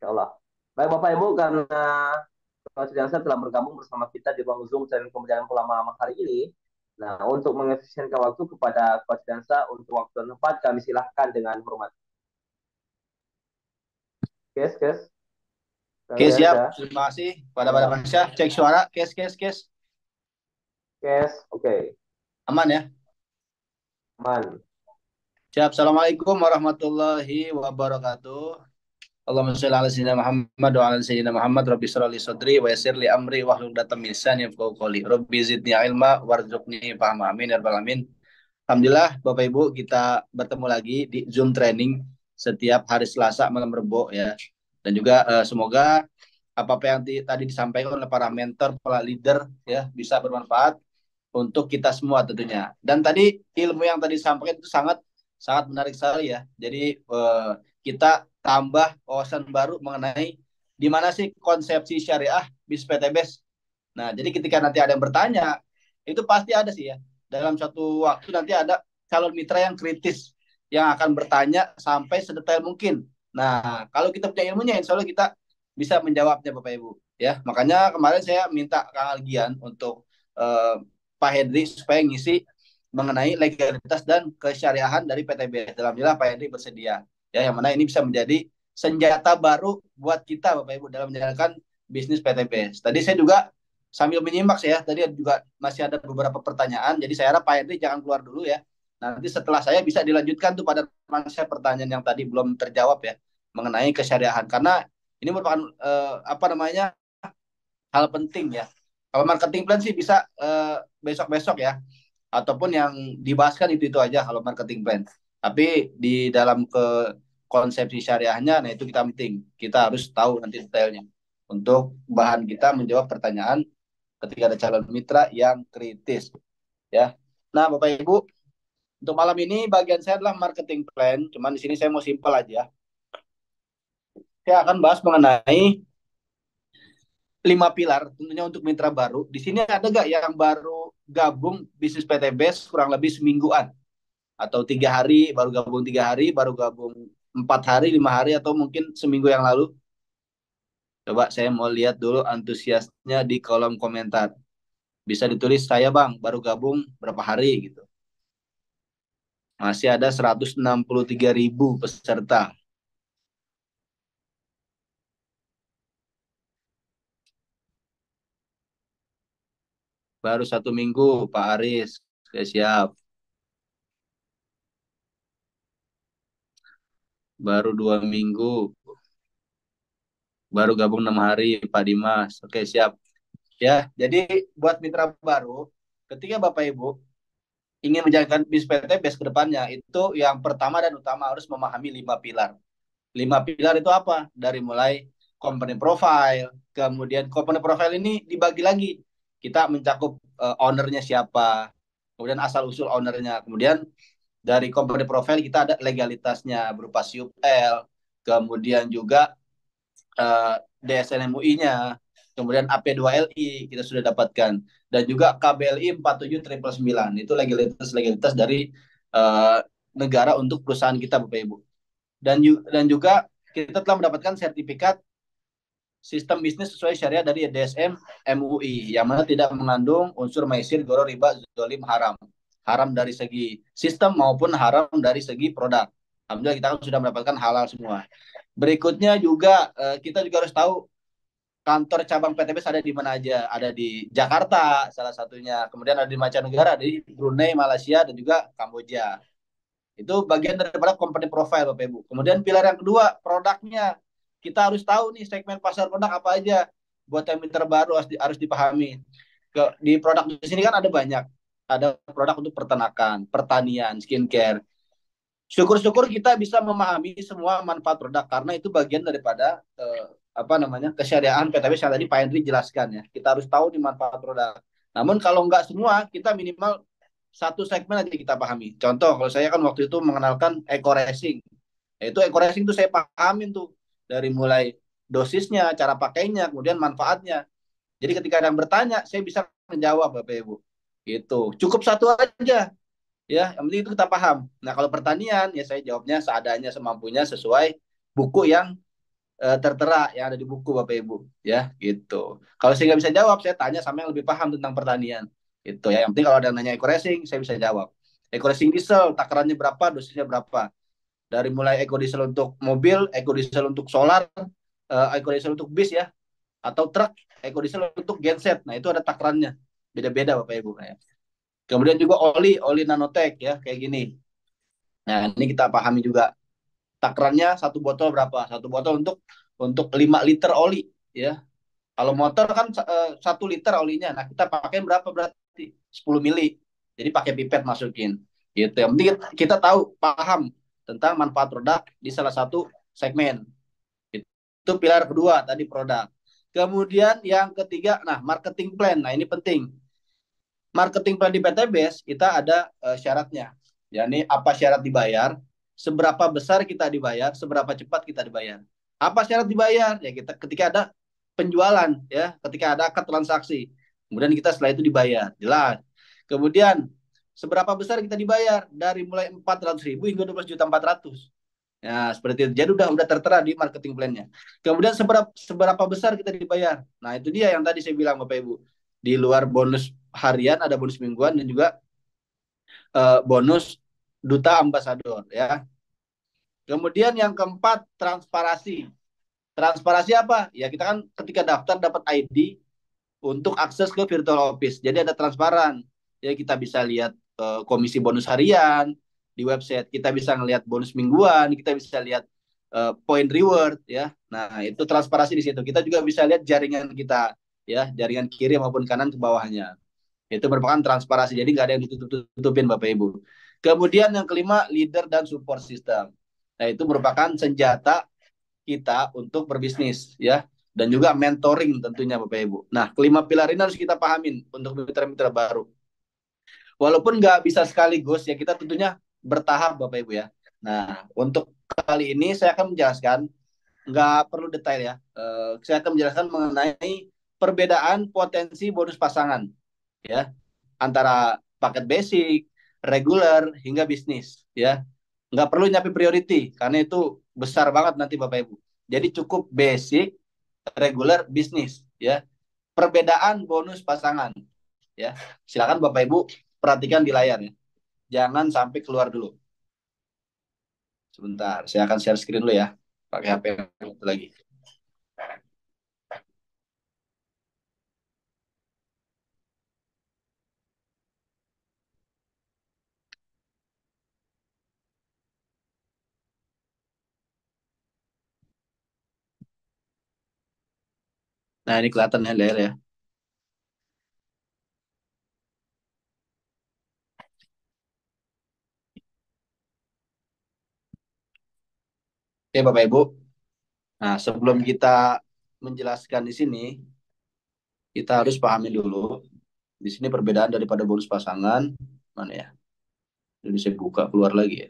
Insya Allah. Baik Bapak Ibu, karena Coach Jansen telah bergabung bersama kita di ruang Zoom dan pembelajaran ulama hari ini. Nah, untuk mengefisienkan waktu kepada Coach Jansa untuk waktu dan tempat, kami silahkan dengan hormat. Kes, Oke, Kang siap. Jansa. Terima kasih pada Ya, Masya. Cek suara, kes. oke. Aman ya? Man. Siap. Assalamualaikum warahmatullahi wabarakatuh. Allahumma sholli ala sayyidina Muhammad wa ala sayyidina Muhammad. Rabbi shrah li sadri wa yassir li amri wahlul 'uqdatam min lisani yafqahu qawli. Rabbi zidni ilma warzuqni fahma. Amin ya rabbal alamin. Alhamdulillah Bapak Ibu kita bertemu lagi di Zoom training setiap hari Selasa malam Rebo ya. Dan juga semoga apa-apa yang tadi disampaikan oleh para mentor, para leader ya bisa bermanfaat untuk kita semua tentunya. Dan tadi ilmu yang tadi disampaikan itu sangat sangat menarik sekali ya. Jadi kita tambah wawasan baru mengenai di mana sih konsepsi syariah bis PTBS. Nah, jadi ketika nanti ada yang bertanya, itu pasti ada sih ya. Dalam satu waktu nanti ada calon mitra yang kritis yang akan bertanya sampai sedetail mungkin. Nah, kalau kita punya ilmunya, insya Allah kita bisa menjawabnya Bapak Ibu. Ya, makanya kemarin saya minta Kang Algian untuk eh, Pak Henry supaya ngisi mengenai legalitas dan kesyariahan dari PTB. Dalam jelas Pak Henry bersedia. Ya, yang mana ini bisa menjadi senjata baru buat kita Bapak Ibu dalam menjalankan bisnis PTB. Tadi saya juga sambil menyimak ya, tadi juga masih ada beberapa pertanyaan. Jadi saya harap Pak Henry jangan keluar dulu ya. Nanti setelah saya bisa dilanjutkan tuh pada saya pertanyaan yang tadi belum terjawab ya mengenai kesyariahan. Karena ini merupakan apa namanya hal penting ya. Kalau marketing plan sih bisa besok-besok ya, ataupun yang dibahaskan itu aja kalau marketing plan. Tapi di dalam konsepsi syariahnya, nah itu kita penting. Kita harus tahu nanti detailnya untuk bahan kita menjawab pertanyaan ketika ada calon mitra yang kritis ya. Nah, Bapak Ibu, untuk malam ini bagian saya adalah marketing plan. Cuman di sini saya mau simpel aja. Saya akan bahas mengenai 5 pilar tentunya untuk mitra baru. Di sini ada nggak yang baru gabung bisnis PTBS kurang lebih semingguan atau 3 hari baru gabung 3 hari, baru gabung 4 hari, 5 hari atau mungkin seminggu yang lalu? Coba saya mau lihat dulu antusiasnya di kolom komentar. Bisa ditulis saya bang baru gabung berapa hari gitu. Masih ada 163.000 peserta. Baru 1 minggu Pak Aris. Oke, siap. Baru 2 minggu. Baru gabung 6 hari Pak Dimas. Oke, siap. Ya, jadi buat mitra baru, ketika Bapak Ibu ingin menjalankan bisnis PTBS ke depannya, itu yang pertama dan utama harus memahami 5 pilar. 5 pilar itu apa? Dari mulai company profile, kemudian company profile ini dibagi lagi. Kita mencakup ownernya siapa, kemudian asal-usul ownernya, kemudian dari company profile kita ada legalitasnya berupa SUPL, kemudian juga DSN MUI-nya, kemudian AP2LI kita sudah dapatkan, dan juga KBLI 47.999 itu legalitas dari uh, negara untuk perusahaan kita Bapak Ibu. Dan juga kita telah mendapatkan sertifikat sistem bisnis sesuai syariah dari DSM MUI yang mana tidak mengandung unsur maisir, goro, riba, zolim, haram. Haram dari segi sistem maupun haram dari segi produk. Alhamdulillah kita sudah mendapatkan halal semua. Berikutnya juga kita juga harus tahu kantor cabang PTBS ada di mana aja. Ada di Jakarta salah satunya. Kemudian ada di mancanegara, di Brunei, Malaysia, dan juga Kamboja. Itu bagian daripada company profile Bapak Ibu. Kemudian pilar yang kedua, produknya. Kita harus tahu nih segmen pasar produk apa aja. Buat yang terbaru harus dipahami. Di produk di sini kan ada banyak. Ada produk untuk peternakan, pertanian, skincare. Syukur-syukur kita bisa memahami semua manfaat produk karena itu bagian daripada apa namanya kesyariahan PTBS yang tadi Pak Henry jelaskan ya. Kita harus tahu di manfaat produk. Namun kalau nggak semua, kita minimal satu segmen aja kita pahami. Contoh, kalau saya kan waktu itu mengenalkan eco racing. Itu eco racing itu saya pahamin tuh dari mulai dosisnya, cara pakainya, kemudian manfaatnya. Jadi ketika ada yang bertanya, saya bisa menjawab Bapak Ibu. Gitu. Cukup satu aja ya, yang penting itu kita paham. Nah, kalau pertanian ya saya jawabnya seadanya semampunya sesuai buku yang tertera yang ada di buku Bapak Ibu ya gitu. Kalau saya nggak bisa jawab, saya tanya sama yang lebih paham tentang pertanian. Itu ya. Yang penting kalau ada yang nanya eco racing, saya bisa jawab. Eco racing diesel, takarannya berapa, dosisnya berapa. Dari mulai eco diesel untuk mobil, eco diesel untuk solar, eco diesel untuk bis ya, atau truk, eco diesel untuk genset. Nah itu ada takarannya, beda-beda Bapak Ibu. Ya. Kemudian juga oli nanotech ya kayak gini. Nah ini kita pahami juga takarannya satu botol berapa? Satu botol untuk 5 liter oli ya. Kalau motor kan 1 liter olinya. Nah, kita pakai berapa berarti? 10 mili. Jadi pakai pipet masukin. Gitu. Yang penting kita tahu, paham tentang manfaat produk di salah satu segmen. Itu pilar kedua tadi produk. Kemudian yang ketiga, nah marketing plan. Nah, ini penting. Marketing plan di PTBS kita ada syaratnya. Yani apa syarat dibayar, seberapa besar kita dibayar, seberapa cepat kita dibayar. Apa syarat dibayar? Ya kita ketika ada penjualan ya, ketika ada akad transaksi. Kemudian kita setelah itu dibayar. Jelas. Kemudian seberapa besar kita dibayar? Dari mulai 400.000 hingga 12.400.000. Ya, seperti itu. Jadi udah tertera di marketing plan-nya. Kemudian seberapa besar kita dibayar? Nah, itu dia yang tadi saya bilang Bapak Ibu. Di luar bonus harian ada bonus mingguan dan juga bonus duta ambasador ya. Kemudian yang keempat transparansi. Transparansi apa? Ya kita kan ketika daftar dapat ID untuk akses ke virtual office. Jadi ada transparan. Ya kita bisa lihat komisi bonus harian di website. Kita bisa ngelihat bonus mingguan. Kita bisa lihat point reward ya. Nah itu transparansi di situ. Kita juga bisa lihat jaringan kita ya, jaringan kiri maupun kanan ke bawahnya. Itu merupakan transparansi. Jadi nggak ada yang ditutup-tutupin Bapak Ibu. Kemudian yang kelima leader dan support system. Nah itu merupakan senjata kita untuk berbisnis ya, dan juga mentoring tentunya Bapak Ibu. Nah kelima pilar ini harus kita pahamin untuk mitra-mitra baru. Walaupun nggak bisa sekaligus ya, kita tentunya bertahap Bapak Ibu ya. Nah untuk kali ini saya akan menjelaskan, nggak perlu detail ya. Saya akan menjelaskan mengenai perbedaan potensi bonus pasangan ya, antara paket basic, regular hingga bisnis ya. Nggak perlu nyapi priority karena itu besar banget nanti Bapak Ibu. Jadi cukup basic, regular, bisnis ya. Perbedaan bonus pasangan ya. Silakan Bapak Ibu perhatikan di layar ya. Jangan sampai keluar dulu. Sebentar, saya akan share screen dulu ya. Pakai HP lagi. Nah, ini kelihatan ya layar ya. Oke, Bapak Ibu. Nah, sebelum kita menjelaskan di sini, kita harus pahami dulu. Di sini perbedaan daripada bonus pasangan. Mana ya? Ini saya buka keluar lagi ya.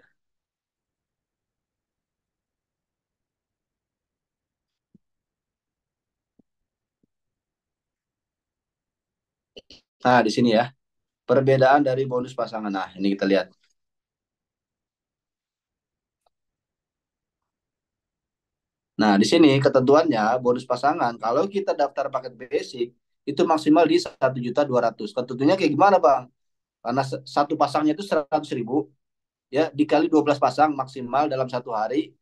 Nah, di sini ya. Perbedaan dari bonus pasangan. Nah, ini kita lihat. Nah, di sini ketentuannya bonus pasangan. Kalau kita daftar paket basic, itu maksimal di 1.200.000. Ketentuannya kayak gimana, Bang? Karena satu pasangnya itu 100.000, ya dikali 12 pasang maksimal dalam satu hari,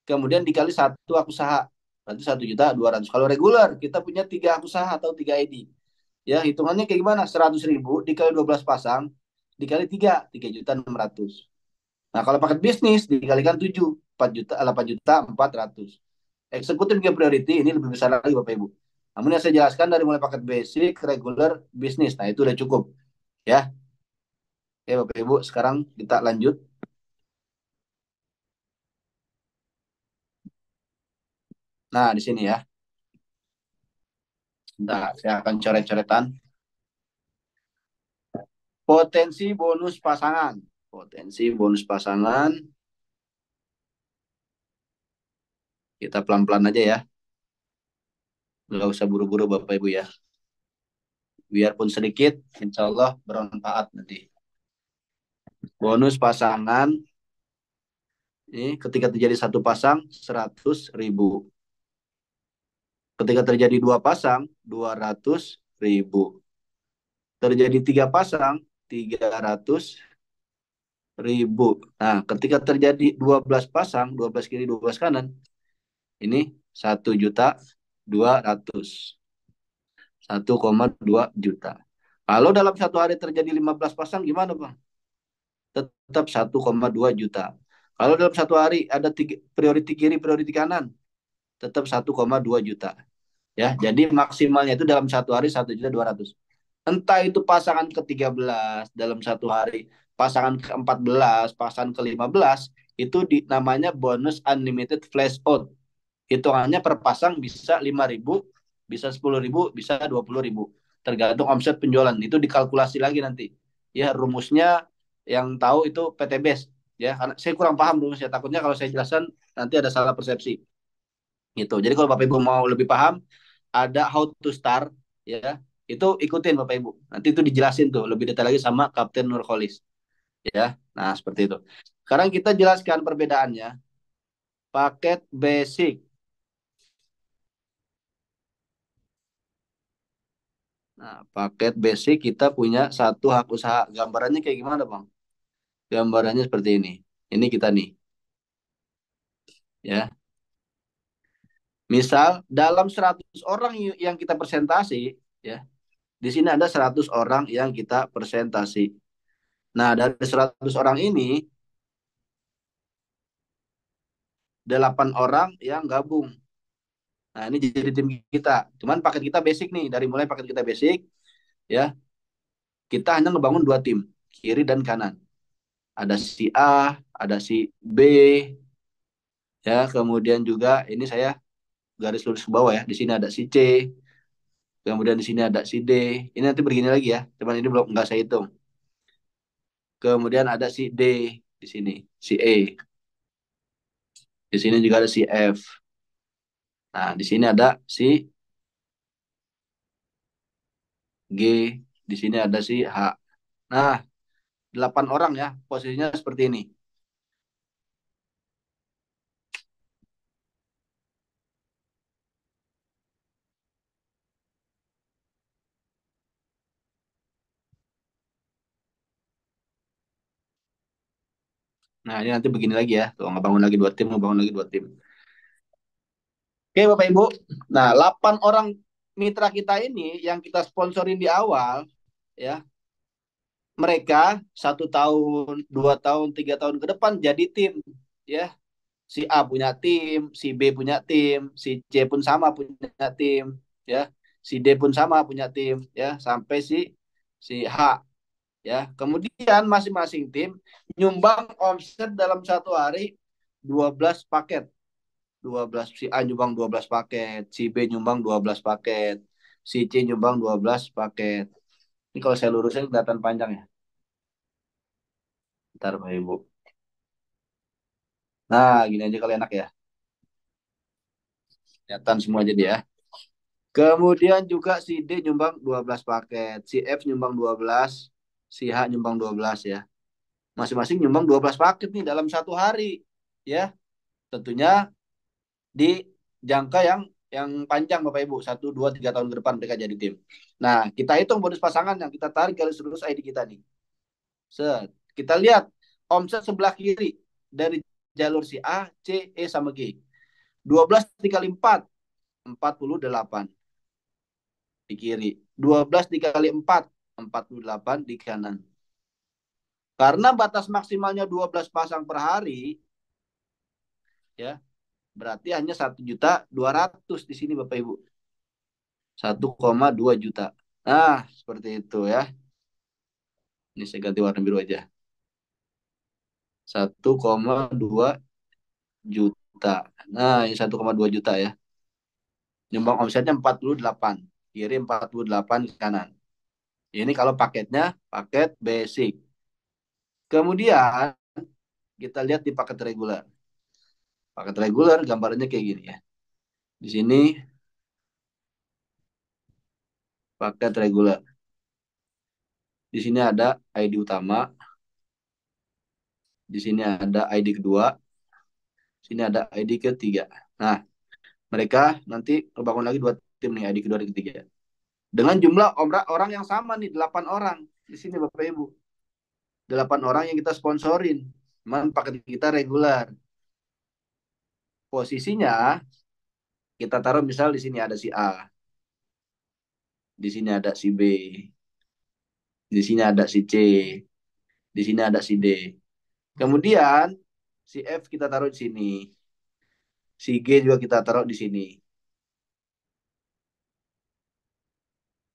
kemudian dikali satu hak usaha, berarti 1.200.000. Kalau regular, kita punya 3 hak usaha atau 3 ID. Ya, hitungannya kayak gimana? 100.000 dikali 12 pasang, dikali 3.600.000. Nah, kalau paket bisnis dikalikan 7, 8.400.000. Eksekutif hingga priority ini lebih besar lagi Bapak Ibu. Namun yang saya jelaskan dari mulai paket basic, regular, bisnis. Nah, itu udah cukup. Ya. Oke Bapak Ibu, sekarang kita lanjut. Nah, di sini ya. Nah, saya akan coret-coretan. Potensi bonus pasangan. Potensi bonus pasangan. Kita pelan-pelan aja ya. Nggak usah buru-buru Bapak Ibu ya. Biarpun sedikit, insya Allah bermanfaat nanti. Bonus pasangan. Ini ketika terjadi satu pasang, 100.000. Ketika terjadi 2 pasang, 200.000. Terjadi 3 pasang, 300.000. Nah, ketika terjadi 12 pasang, 12 kiri, 12 kanan, ini 1.200.000. 1,2 juta. Kalau dalam satu hari terjadi 15 pasang, gimana Bang? Tetap 1,2 juta. Kalau dalam satu hari ada priority kiri, priority kanan, tetap 1,2 juta. Ya, jadi maksimalnya itu dalam satu hari 1.200.000. Entah itu pasangan ke-13 dalam satu hari, pasangan ke-14, pasangan ke-15, itu namanya bonus unlimited flash out. Hitungannya per pasang bisa 5.000, bisa 10.000, bisa 20.000. Tergantung omset penjualan. Itu dikalkulasi lagi nanti. Ya, rumusnya yang tahu itu PT Base. Ya, karena saya kurang paham rumusnya. Takutnya kalau saya jelaskan nanti ada salah persepsi. Gitu. Jadi kalau Bapak Ibu mau lebih paham, ada how to start, ya, itu ikutin Bapak Ibu. Nanti itu dijelasin tuh lebih detail lagi sama Kapten Nurholis, ya. Nah, seperti itu. Sekarang kita jelaskan perbedaannya. Paket basic. Nah, paket basic kita punya satu hak usaha. Gambarannya kayak gimana, Bang? Gambarannya seperti ini. Ini kita nih, ya. Misal dalam 100 orang yang kita presentasi, ya. Di sini ada 100 orang yang kita presentasi. Nah, dari 100 orang ini 8 orang yang gabung. Nah, ini jadi tim kita. Cuman paket kita basic nih, dari mulai paket kita basic, ya, kita hanya ngebangun 2 tim, kiri dan kanan. Ada si A, ada si B, ya, kemudian juga ini saya garis lurus ke bawah ya. Di sini ada si C, kemudian di sini ada si D. Ini nanti begini lagi ya, cuman ini belum nggak saya hitung. Kemudian ada si D di sini, si E. Di sini juga ada si F. Nah, di sini ada si G, di sini ada si H. Nah, 8 orang ya, posisinya seperti ini. Nah, ini nanti begini lagi ya. Tuh, ngebangun lagi 2 tim, ngebangun lagi 2 tim. Oke, Bapak Ibu. Nah, 8 orang mitra kita ini yang kita sponsorin di awal, ya, mereka 1 tahun, 2 tahun, 3 tahun ke depan jadi tim, ya. Si A punya tim, si B punya tim, si C pun sama punya tim, ya. Si D pun sama punya tim, ya, sampai si H, ya. Kemudian masing-masing tim nyumbang omset dalam satu hari 12 paket. 12, si A nyumbang 12 paket, si B nyumbang 12 paket, si C nyumbang 12 paket. Ini kalau saya lurusin kelihatan panjang ya. Ntar Pak Ibu. Nah, gini aja kalau enak ya. Kelihatan semua jadi ya. Kemudian juga si D nyumbang 12 paket, si F nyumbang 12, si H nyumbang 12 ya. Masing-masing nyumbang 12 paket nih dalam satu hari. Ya, tentunya di jangka yang panjang Bapak Ibu, 1, 2, 3 tahun ke depan mereka jadi tim. Nah, kita hitung bonus pasangan yang kita tarik garis lurus ID kita nih. Set. Kita lihat omset sebelah kiri dari jalur si A, C, E sama G. 12 dikali 4, 48 di kiri. 12 dikali 4, 48 di kanan. Karena batas maksimalnya 12 pasang per hari, ya, berarti hanya 1.200.000 di sini Bapak Ibu. 1,2 juta. Nah, seperti itu ya. Ini saya ganti warna biru aja. 1,2 juta. Nah, ini 1,2 juta ya. Nyumbang omsetnya 48. Kiri 48 kanan. Ini kalau paketnya paket basic. Kemudian kita lihat di paket reguler. Paket reguler gambarnya kayak gini ya. Di sini paket reguler. Di sini ada ID utama. Di sini ada ID kedua. Di sini ada ID ketiga. Nah, Mereka nanti bangun lagi 2 tim nih, ID kedua, ID ketiga. Dengan jumlah orang yang sama nih, 8 orang. Di sini Bapak Ibu. 8 orang yang kita sponsorin. Cuman paket kita regular. Posisinya kita taruh misal di sini ada si A. Di sini ada si B. Di sini ada si C. Di sini ada si D. Kemudian si F kita taruh di sini. Si G juga kita taruh di sini.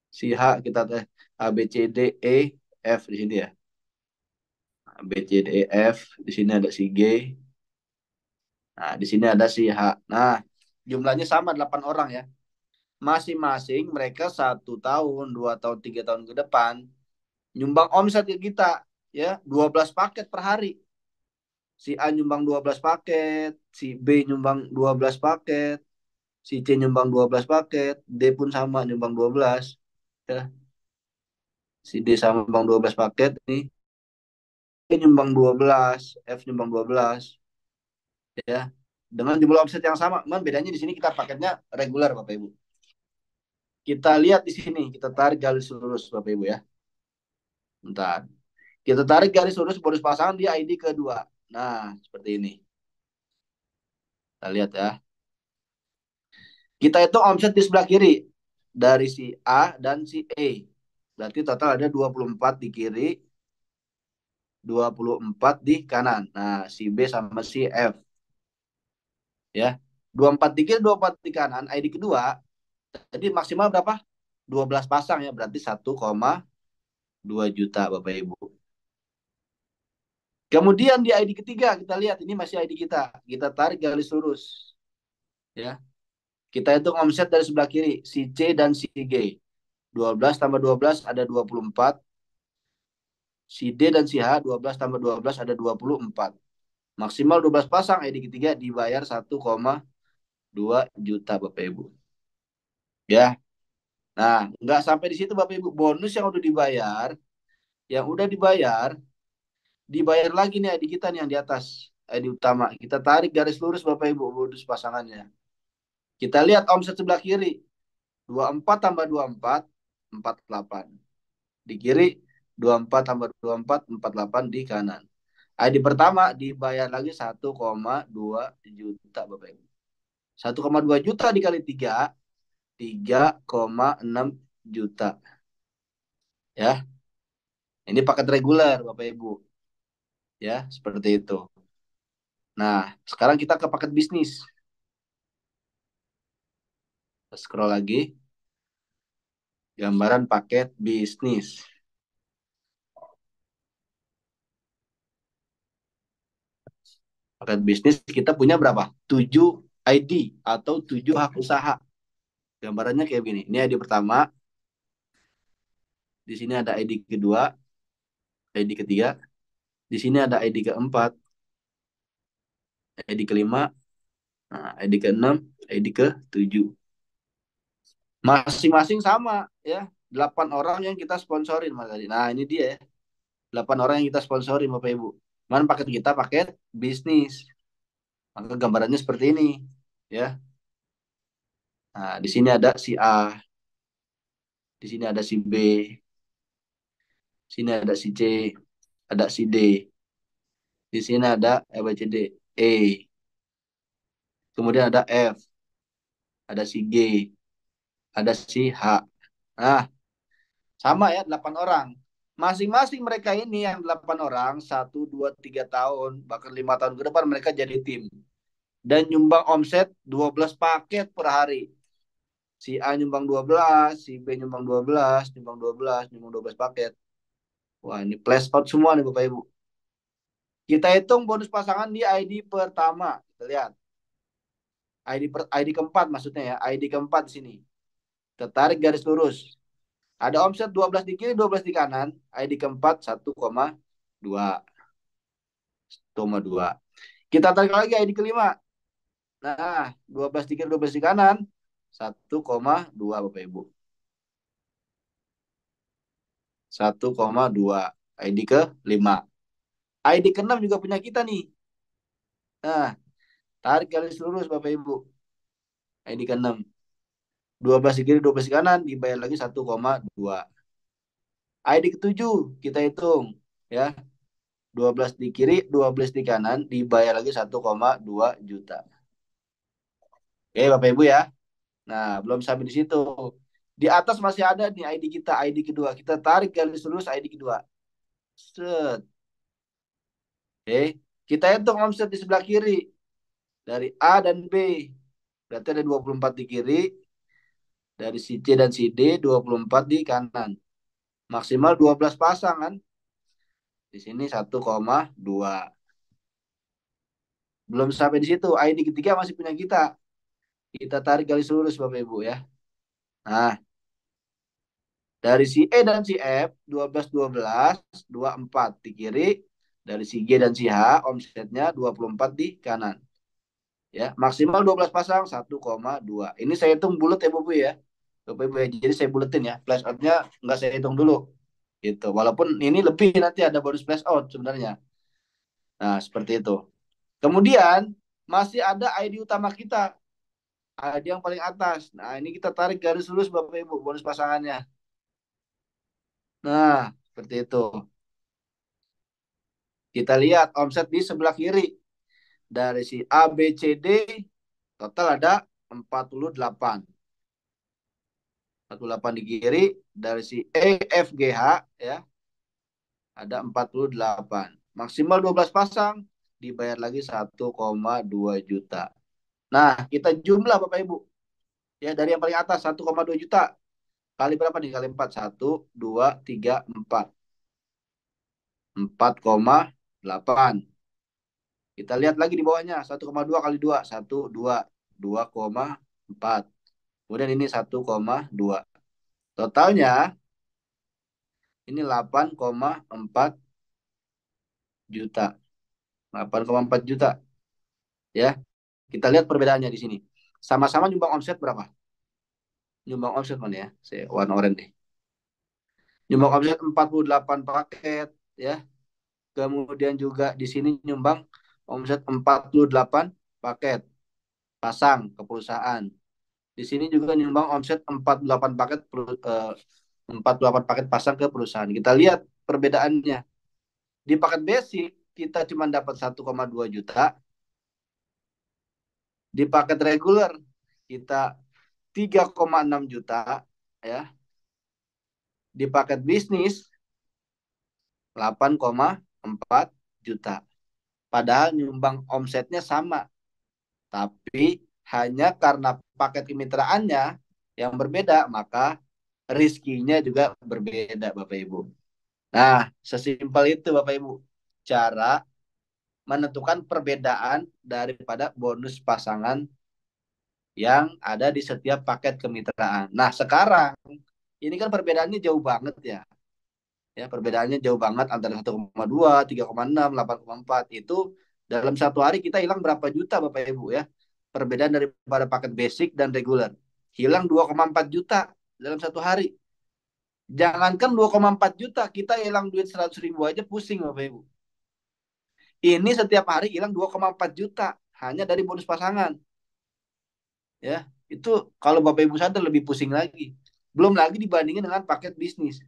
Si H kita A B C D E F di sini ya. A B C D E F, di sini ada si G. Nah, di sini ada si H. Nah, jumlahnya sama 8 orang ya. Masing-masing mereka 1 tahun, 2 tahun, 3 tahun ke depan nyumbang omset ke kita ya 12 paket per hari. Si A nyumbang 12 paket, si B nyumbang 12 paket, si C nyumbang 12 paket, D pun sama nyumbang 12 ya. Si D sama nyumbang 12 paket nih. E nyumbang 12, F nyumbang 12 ya. Dengan jumlah omset yang sama, cuman bedanya di sini kita paketnya regular Bapak Ibu. Kita lihat di sini, kita tarik garis lurus Bapak Ibu ya. Bentar. Kita tarik garis lurus bonus pasangan di ID kedua. Nah, seperti ini. Kita lihat ya. Kita hitung omset di sebelah kiri. Dari si A dan si E. Berarti total ada 24 di kiri, 24 di kanan. Nah, si B sama si F. Ya. 24 di kiri, 24 di kanan. ID kedua. Jadi maksimal berapa? 12 pasang ya. Berarti 1,2 juta Bapak Ibu. Kemudian di ID ketiga kita lihat ini masih ID kita. Kita tarik garis lurus. Ya. Kita hitung omset dari sebelah kiri, si C dan si G. 12 tambah 12 ada 24. Si D dan si H 12 tambah 12 ada 24. Maksimal 12 pasang ID ketiga dibayar 1,2 juta Bapak Ibu. Ya. Nah, nggak sampai di situ Bapak Ibu. Bonus yang udah dibayar, dibayar lagi nih ID kita nih yang di atas, ID utama. Kita tarik garis lurus Bapak Ibu bonus pasangannya. Kita lihat omset sebelah kiri. 24 tambah 24, 48. Di kiri 24 tambah 24, 48 di kanan. ID pertama dibayar lagi 1,2 juta Bapak Ibu. 1,2 juta dikali 3, 3,6 juta. Ya. Ini paket reguler Bapak Ibu. Ya, seperti itu. Nah, sekarang kita ke paket bisnis. Scroll lagi. Gambaran paket bisnis. Paket bisnis kita punya berapa? 7 ID atau 7 hak usaha. Gambarannya kayak begini. Ini ID pertama. Di sini ada ID kedua, ID ketiga. Di sini ada ID keempat, ID kelima, nah, ID keenam, ID ke-7. Masing-masing sama ya. 8 orang yang kita sponsorin Mas tadi. Nah, ini dia ya. 8 orang yang kita sponsorin Bapak Ibu. Mana paket kita paket bisnis. Maka gambarannya seperti ini ya. Nah, di sini ada si A, di sini ada si B, di sini ada si C, ada si D. Di sini ada ABCD E. Kemudian ada F, ada si G, ada si H. Nah, sama ya 8 orang. Masing-masing mereka ini yang 8 orang, 1, 2, 3 tahun, bahkan 5 tahun ke depan mereka jadi tim. Dan nyumbang omset 12 paket per hari. Si A nyumbang 12, si B nyumbang 12, nyumbang 12, nyumbang 12 paket. Wah, ini flash out semua nih Bapak Ibu. Kita hitung bonus pasangan di ID pertama. Kita lihat. ID keempat maksudnya ya. ID keempat di sini. Tertarik garis lurus. Ada omset 12 di kiri, 12 di kanan. ID keempat 1,2. 1,2. Kita tarik lagi ID kelima. Nah, 12 di kiri, 12 di kanan. 1,2 Bapak Ibu. 1,2. ID ke-5. ID ke-6 juga punya kita nih. Nah, tarik garis lurus Bapak Ibu. ID ke-6. 12 di kiri, 12 di kanan, dibayar lagi 1,2. ID ke-7 kita hitung ya. 12 di kiri, 12 di kanan, dibayar lagi 1,2 juta. Oke, Bapak Ibu ya. Nah, belum sampai di situ. Di atas masih ada nih ID kita, ID kedua. Kita tarik garis lurus ID kedua. Set. Oke, kita hitung omset di sebelah kiri. Dari A dan B. Berarti ada 24 di kiri. Dari si C dan si D, 24 di kanan. Maksimal 12 pasang kan. Di sini 1,2. Belum sampai di situ. ID ketiga masih punya kita. Kita tarik garis lurus Bapak Ibu ya. Nah, dari si E dan si F 12 12 24 di kiri, dari si G dan si H omsetnya 24 di kanan. Ya, maksimal 12 pasang 1,2. Ini saya hitung bulat ya Bapak ya. Bapak Ibu ya. Jadi saya buletin ya. Flash out-nya nggak saya hitung dulu. Gitu. Walaupun ini lebih nanti ada bonus flash out sebenarnya. Nah, seperti itu. Kemudian masih ada ID utama kita. ID yang paling atas. Nah, ini kita tarik garis lurus Bapak Ibu bonus pasangannya. Nah, seperti itu. Kita lihat omset di sebelah kiri. Dari si A, B, C, D, total ada 48. 48 di kiri. Dari si E, F, G, H, ya, ada 48. Maksimal 12 pasang, dibayar lagi 1,2 juta. Nah, kita jumlah Bapak Ibu. Ya, dari yang paling atas 1,2 juta. Kali berapa nih? Kali 4. 1, 2, 3, 4. 4,8. Kita lihat lagi di bawahnya. 1,2 kali 2. 1, 2. 2,4. Kemudian ini 1,2. Totalnya ini 8,4 juta. 8,4 juta. Ya. Kita lihat perbedaannya di sini. Sama-sama nyumbang omset berapa? Nyumbang omset mana ya? Saya warna oranye deh. Nyumbang omset 48 paket ya. Kemudian juga di sini nyumbang omset 48 paket pasang ke perusahaan. Di sini juga nyumbang omset 48 paket 48 paket pasang ke perusahaan. Kita lihat perbedaannya. Di paket basic kita cuma dapat 1,2 juta. Di paket reguler kita 3,6 juta ya. Di paket bisnis 8,4 juta. Padahal nyumbang omsetnya sama. Tapi hanya karena paket kemitraannya yang berbeda, maka rizkinya juga berbeda Bapak Ibu. Nah, sesimpel itu Bapak Ibu. Cara menentukan perbedaan daripada bonus pasangan yang ada di setiap paket kemitraan. Nah, sekarang ini kan perbedaannya jauh banget ya. Ya, perbedaannya jauh banget antara 1,2, 3,6, 8,4. Itu dalam satu hari kita hilang berapa juta Bapak Ibu ya. Perbedaan daripada paket basic dan regular. Hilang 2,4 juta dalam satu hari. Jangankan 2,4 juta, kita hilang duit 100 ribu aja pusing Bapak Ibu. Ini setiap hari hilang 2,4 juta hanya dari bonus pasangan. Ya, itu kalau Bapak Ibu sadar lebih pusing lagi. Belum lagi dibandingin dengan paket bisnis.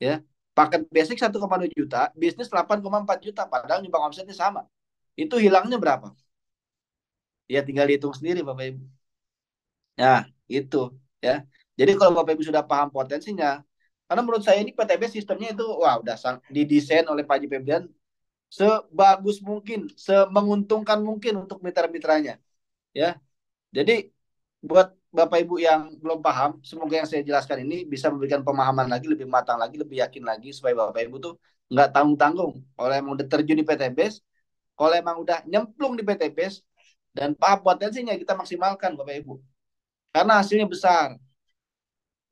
Ya, paket basic 1,2 juta, bisnis 8,4 juta, padahal nyumbang omsetnya sama. Itu hilangnya berapa? Ya tinggal dihitung sendiri Bapak Ibu. Nah, itu ya. Jadi kalau Bapak Ibu sudah paham potensinya, karena menurut saya ini PTB sistemnya itu wah udah didesain oleh Pak Haji Febrian sebagus mungkin, semenguntungkan mungkin untuk mitra-mitranya, ya. Jadi buat Bapak Ibu yang belum paham, semoga yang saya jelaskan ini bisa memberikan pemahaman lagi, lebih matang lagi, lebih yakin lagi, supaya Bapak Ibu tuh nggak tanggung-tanggung. Kalau emang udah terjun di PTBS, kalau emang udah nyemplung di PTBS, dan paham potensinya kita maksimalkan Bapak Ibu. Karena hasilnya besar.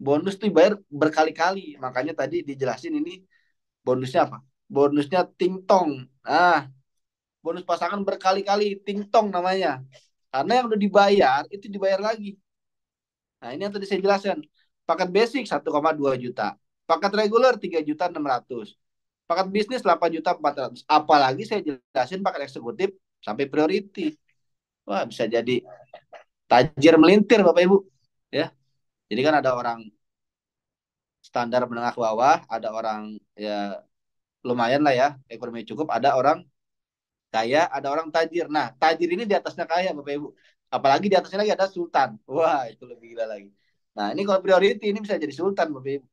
Bonus tuh bayar berkali-kali. Makanya tadi dijelasin ini bonusnya apa? Bonusnya tingtong. Nah, bonus pasangan berkali-kali tingtong namanya. Karena yang udah dibayar, itu dibayar lagi. Nah, ini yang tadi saya jelaskan. Paket basic 1,2 juta. Paket reguler 3.600.000. Paket bisnis 8.400.000. Apalagi saya jelasin paket eksekutif sampai priority. Wah, bisa jadi tajir melintir Bapak Ibu. Ya. Jadi kan ada orang standar menengah ke bawah, ada orang ya lumayan lah ya, ekonomi cukup, ada orang kaya, ada orang tajir. Nah, tajir ini di atasnya kaya Bapak Ibu. Apalagi di atasnya lagi ada sultan. Wah, itu lebih gila lagi. Nah, ini kalau priority ini bisa jadi sultan Bapak Ibu.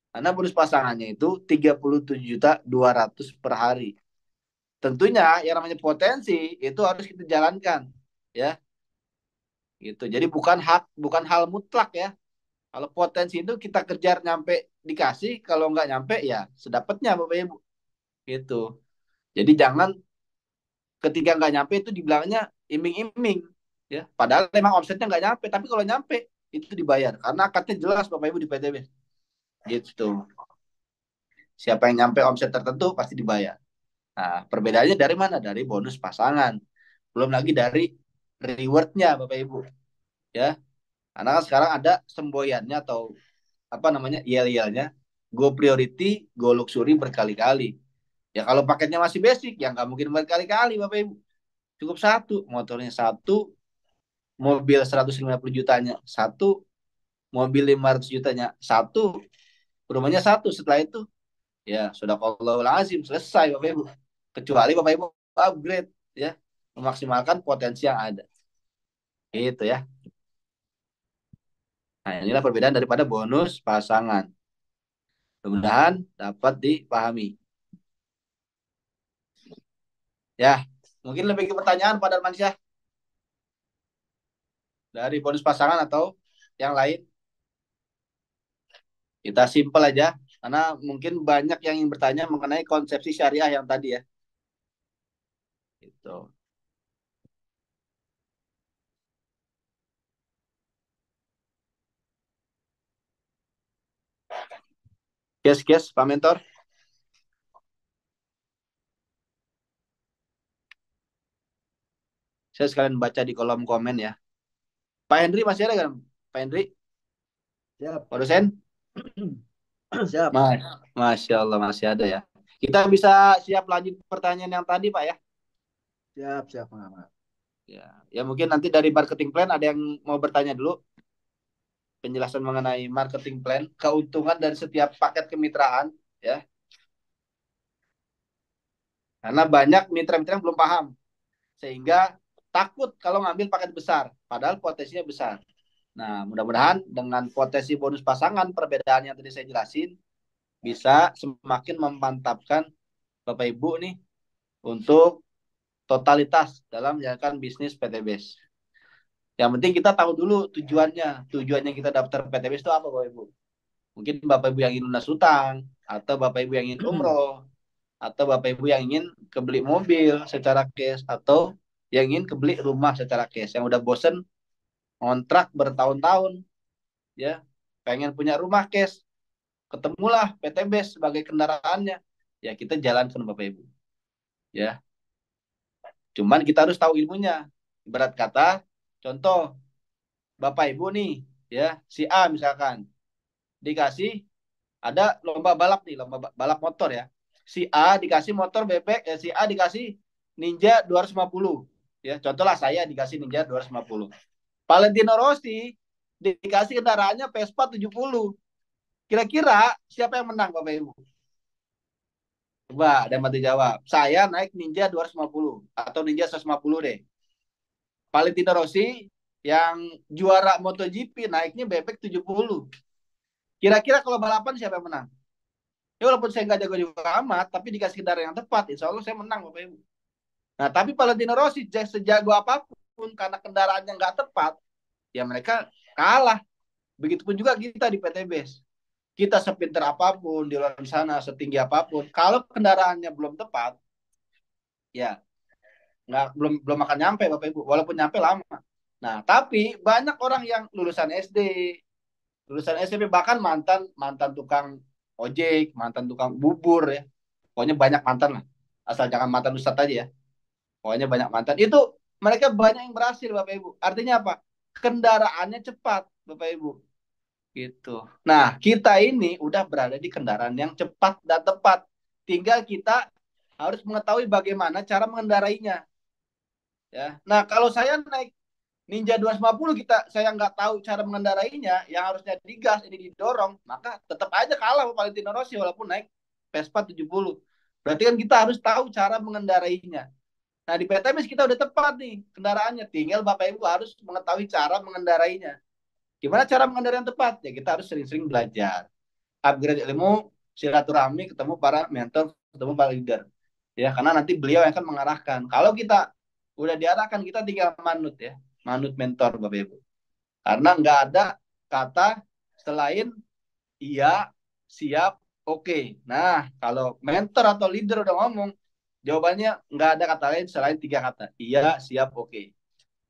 Karena bonus pasangannya itu 37.200 per hari. Tentunya yang namanya potensi itu harus kita jalankan, ya. Gitu. Jadi bukan hal mutlak ya. Kalau potensi itu kita kejar nyampe dikasih, kalau nggak nyampe ya sedapatnya Bapak Ibu. Gitu. Jadi jangan ketika nggak nyampe itu dibilangnya iming-iming, ya. Padahal memang omsetnya nggak nyampe, tapi kalau nyampe itu dibayar karena akadnya jelas Bapak Ibu di PTB. Gitu. Siapa yang nyampe omset tertentu pasti dibayar. Nah, perbedaannya dari mana? Dari bonus pasangan. Belum lagi dari rewardnya Bapak Ibu, ya. Karena kan sekarang ada semboyannya atau apa namanya yel-yelnya, go priority, go luxury berkali-kali. Ya kalau paketnya masih basic, ya nggak mungkin berkali-kali Bapak Ibu. Cukup satu, motornya satu, mobil 150 jutanya satu, mobil 500 jutanya satu, rumahnya satu. Setelah itu, ya sudah kalau lazim selesai Bapak Ibu. Kecuali Bapak Ibu upgrade, ya, memaksimalkan potensi yang ada. Itu ya. Nah, inilah perbedaan daripada bonus pasangan. Mudah-mudahan dapat dipahami. Ya, mungkin lebih ke pertanyaan pada Mansyah dari bonus pasangan atau yang lain. Kita simpel aja, karena mungkin banyak yang ingin bertanya mengenai konsepsi syariah yang tadi ya. Gitu. Yes, Pak Mentor. Saya sekalian baca di kolom komen ya. Pak Henry masih ada kan? Pak Henry? Siap. Pak dosen? Siap. Masya Allah masih ada ya. Kita bisa siap lanjut pertanyaan yang tadi Pak ya. Siap, pengamat. Ya, ya mungkin nanti dari marketing plan ada yang mau bertanya dulu. Penjelasan mengenai marketing plan, keuntungan dari setiap paket kemitraan ya. Karena banyak mitra-mitra yang belum paham sehingga takut kalau ngambil paket besar padahal potensinya besar. Nah, mudah-mudahan dengan potensi bonus pasangan perbedaan yang tadi saya jelasin bisa semakin memantapkan Bapak Ibu nih untuk totalitas dalam menjalankan bisnis PTBS. Yang penting kita tahu dulu tujuannya. Tujuannya kita daftar PTBS itu apa Bapak Ibu? Mungkin Bapak Ibu yang ingin lunas hutang, atau Bapak Ibu yang ingin umroh, atau Bapak Ibu yang ingin kebeli mobil secara cash, atau yang ingin kebeli rumah secara cash. Yang udah bosen kontrak bertahun-tahun, ya, pengen punya rumah cash, ketemulah PTBS sebagai kendaraannya. Ya kita jalankan Bapak Ibu. Ya, cuman kita harus tahu ilmunya. Ibarat kata, contoh Bapak Ibu nih, ya, si A misalkan dikasih ada lomba balap nih, lomba balap motor ya. Si A dikasih motor bebek, si A dikasih Ninja 250. Ya, contohlah saya dikasih Ninja 250. Valentino Rossi dikasih kendaraannya Vespa 70. Kira-kira siapa yang menang Bapak Ibu? Coba ada yang bantu jawab. Saya naik Ninja 250 atau Ninja 150 deh. Valentino Rossi yang juara MotoGP naiknya bebek 70. Kira-kira kalau balapan siapa yang menang? Ya walaupun saya nggak jago juga amat, tapi dikasih kendaraan yang tepat, insya Allah saya menang Bapak Ibu. Nah, tapi Valentino Rossi sejago apapun karena kendaraannya nggak tepat, ya mereka kalah. Begitupun juga kita di PTBS. Kita sepinter apapun di luar sana, setinggi apapun, kalau kendaraannya belum tepat, ya nggak belum akan nyampe Bapak Ibu. Walaupun nyampe lama. Nah, tapi banyak orang yang lulusan SD, lulusan SMP bahkan mantan mantan tukang ojek, mantan tukang bubur ya. Pokoknya banyak mantan lah. Asal jangan mantan ustadz aja ya. Pokoknya banyak mantan. Itu mereka banyak yang berhasil Bapak Ibu. Artinya apa? Kendaraannya cepat Bapak Ibu. Gitu. Nah, kita ini udah berada di kendaraan yang cepat dan tepat. Tinggal kita harus mengetahui bagaimana cara mengendarainya. Ya. Nah, kalau saya naik Ninja 250 saya nggak tahu cara mengendarainya, yang harusnya digas ini didorong, maka tetap aja kalah sama Valentino Rossi walaupun naik Vespa 70. Berarti kan kita harus tahu cara mengendarainya. Nah, di PTMS kita udah tepat nih kendaraannya, tinggal Bapak Ibu harus mengetahui cara mengendarainya. Gimana cara mengendarai yang tepat? Ya kita harus sering-sering belajar, upgrade ilmu, silaturahmi, ketemu para mentor, ketemu para leader. Ya, karena nanti beliau yang akan mengarahkan. Kalau kita udah diarahkan, kita tinggal manut ya, manut mentor Bapak Ibu. Karena nggak ada kata selain iya, siap, oke. Nah, kalau mentor atau leader udah ngomong, jawabannya nggak ada kata lain selain 3 kata. Iya, siap, oke.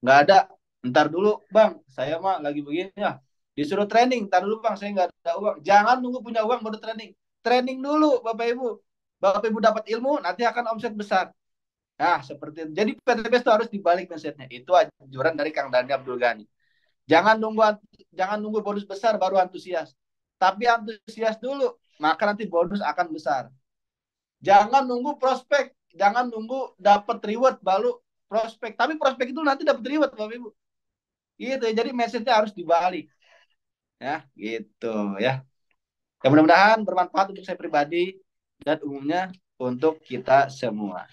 Nggak ada, ntar dulu bang, saya mah lagi begini ya. Disuruh training, ntar dulu bang, saya nggak ada uang. Jangan nunggu punya uang baru training. Training dulu Bapak Ibu. Bapak Ibu dapat ilmu, nanti akan omset besar. Nah, seperti itu. Jadi PTBS itu harus dibalik mindsetnya. Itu anjuran dari Kang Dani Abdul Ghani. Jangan nunggu bonus besar baru antusias. Tapi antusias dulu, maka nanti bonus akan besar. Jangan nunggu prospek, jangan nunggu dapat reward baru prospek. Tapi prospek itu nanti dapat reward Bapak Ibu. Gitu ya. Jadi message-nya harus dibalik. Ya, gitu ya. Ya mudah-mudahan bermanfaat untuk saya pribadi dan umumnya untuk kita semua.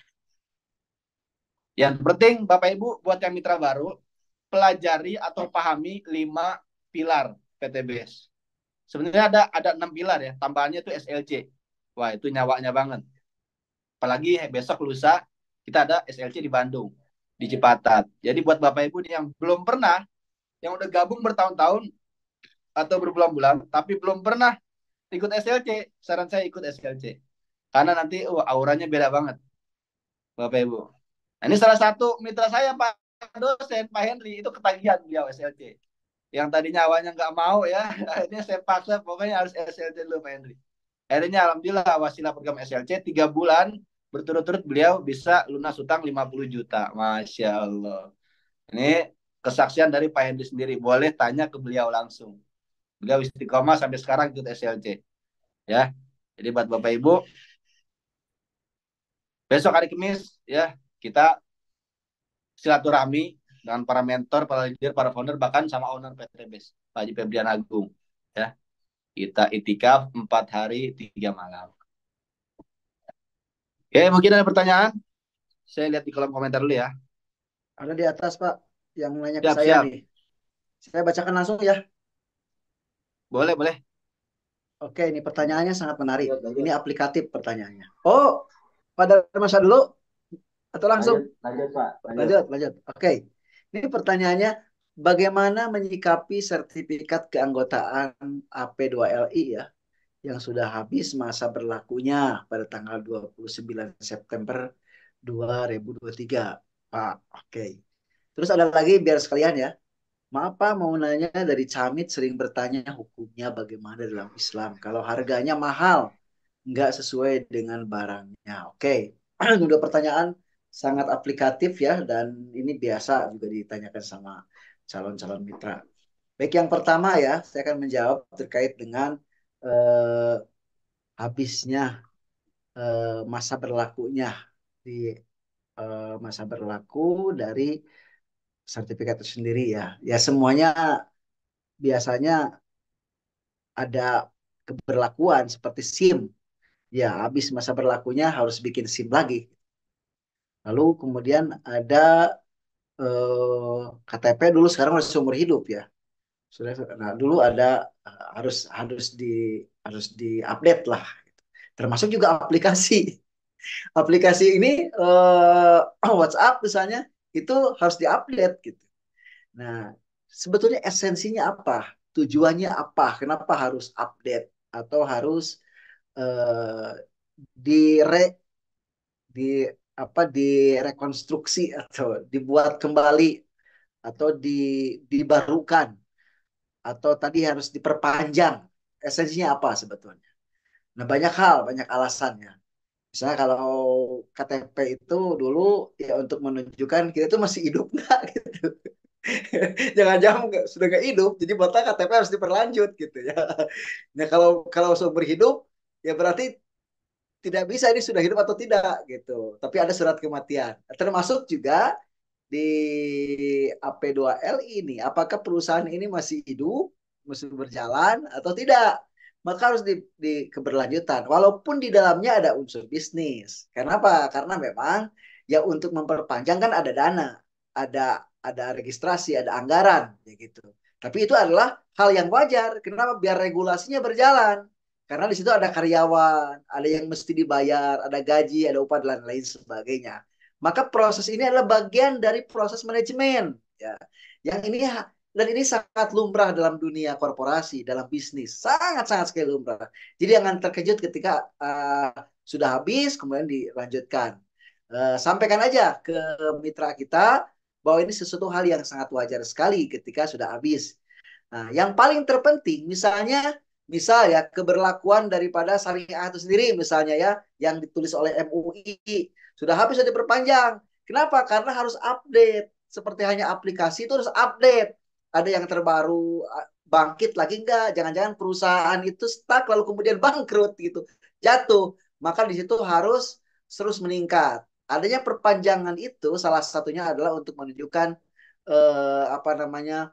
Yang penting Bapak Ibu buat yang mitra baru, pelajari atau pahami 5 pilar PTBS. Sebenarnya ada 6 pilar ya, tambahannya itu SLC. Wah, itu nyawanya banget. Apalagi besok lusa kita ada SLC di Bandung, di Cipatat. Jadi buat Bapak Ibu yang belum pernah, yang udah gabung bertahun-tahun atau berbulan-bulan, tapi belum pernah ikut SLC, saran saya ikut SLC. Karena nanti auranya beda banget, Bapak Ibu. Nah, ini salah satu mitra saya, Pak dosen, Pak Henry, itu ketagihan beliau SLC. Yang tadinya awalnya nggak mau ya, akhirnya saya paksa, pokoknya harus SLC dulu Pak Henry. Akhirnya alhamdulillah wasilah program SLC 3 bulan berturut-turut beliau bisa lunas utang 50 juta. Masya Allah. Ini kesaksian dari Pak Henry sendiri. Boleh tanya ke beliau langsung. Beliau istiqomah sampai sekarang ikut SLC. Ya. Jadi buat Bapak Ibu, besok hari Kamis ya, kita silaturahmi dengan para mentor, para leader, para founder, bahkan sama owner PTBS, Pak Haji Febrian Agung. Ya. Kita itikaf 4 hari 3 malam. Oke, mungkin ada pertanyaan? Saya lihat di kolom komentar dulu ya. Ada di atas, Pak, yang nanya ke Siap, saya siap. nih. Saya bacakan langsung ya. Boleh, boleh. Oke, ini pertanyaannya sangat menarik. Lanjut. Ini aplikatif pertanyaannya. Oh, pada masa dulu atau langsung? Lanjut, Pak. Lanjut. Oke. Ini pertanyaannya, bagaimana menyikapi sertifikat keanggotaan AP2LI ya, yang sudah habis masa berlakunya pada tanggal 29 September 2023, Pak. Oke. Terus ada lagi biar sekalian ya. Maaf Pak, mau nanya, dari Camit sering bertanya hukumnya bagaimana dalam Islam. Kalau harganya mahal, nggak sesuai dengan barangnya. Oke, udah pertanyaan sangat aplikatif ya, dan ini biasa juga ditanyakan sama calon-calon mitra. Baik, yang pertama ya, saya akan menjawab terkait dengan eh, habisnya masa berlakunya di masa berlaku dari sertifikat itu sendiri ya. Ya semuanya biasanya ada keberlakuan seperti SIM. Ya, habis masa berlakunya harus bikin SIM lagi. Lalu kemudian ada KTP dulu, sekarang masih seumur hidup ya. Sudah, nah dulu ada harus diupdate lah. Termasuk juga aplikasi. Aplikasi ini WhatsApp misalnya itu harus diupdate gitu. Nah, sebetulnya esensinya apa? Tujuannya apa? Kenapa harus update atau harus eh, dire di direkonstruksi atau dibuat kembali atau dibarukan atau tadi harus diperpanjang? Esensinya apa sebetulnya? Nah, banyak hal, banyak alasannya. Misalnya kalau KTP itu dulu ya untuk menunjukkan kita itu masih hidup nggak gitu. Jangan-jangan sudah nggak hidup, jadi maka KTP harus diperlanjut gitu ya. Nah kalau kalau seumur hidup ya berarti tidak bisa ini sudah hidup atau tidak gitu. Tapi ada surat kematian. Termasuk juga di di AP2LI ini, apakah perusahaan ini masih hidup, masih berjalan atau tidak? Maka harus di keberlanjutan. Walaupun di dalamnya ada unsur bisnis. Kenapa? Karena memang ya untuk memperpanjang kan ada dana, ada registrasi, ada anggaran, ya gitu. Tapi itu adalah hal yang wajar. Kenapa? Biar regulasinya berjalan. Karena di situ ada karyawan, ada yang mesti dibayar, ada gaji, ada upah dan lain sebagainya. Maka proses ini adalah bagian dari proses manajemen, ya. Yang ini dan ini sangat lumrah dalam dunia korporasi, dalam bisnis, sangat-sangat sekali lumrah. Jadi jangan terkejut ketika sudah habis, kemudian dilanjutkan. Sampaikan aja ke mitra kita bahwa ini sesuatu hal yang sangat wajar sekali ketika sudah habis. Nah, yang paling terpenting misal ya keberlakuan daripada syariah itu sendiri misalnya ya yang ditulis oleh MUI sudah habis sudah diperpanjang. Kenapa? Karena harus update. Seperti hanya aplikasi itu harus update. Ada yang terbaru bangkit lagi enggak? Jangan-jangan perusahaan itu stuck lalu kemudian bangkrut gitu. Jatuh. Maka di situ harus terus meningkat. Adanya perpanjangan itu salah satunya adalah untuk menunjukkan apa namanya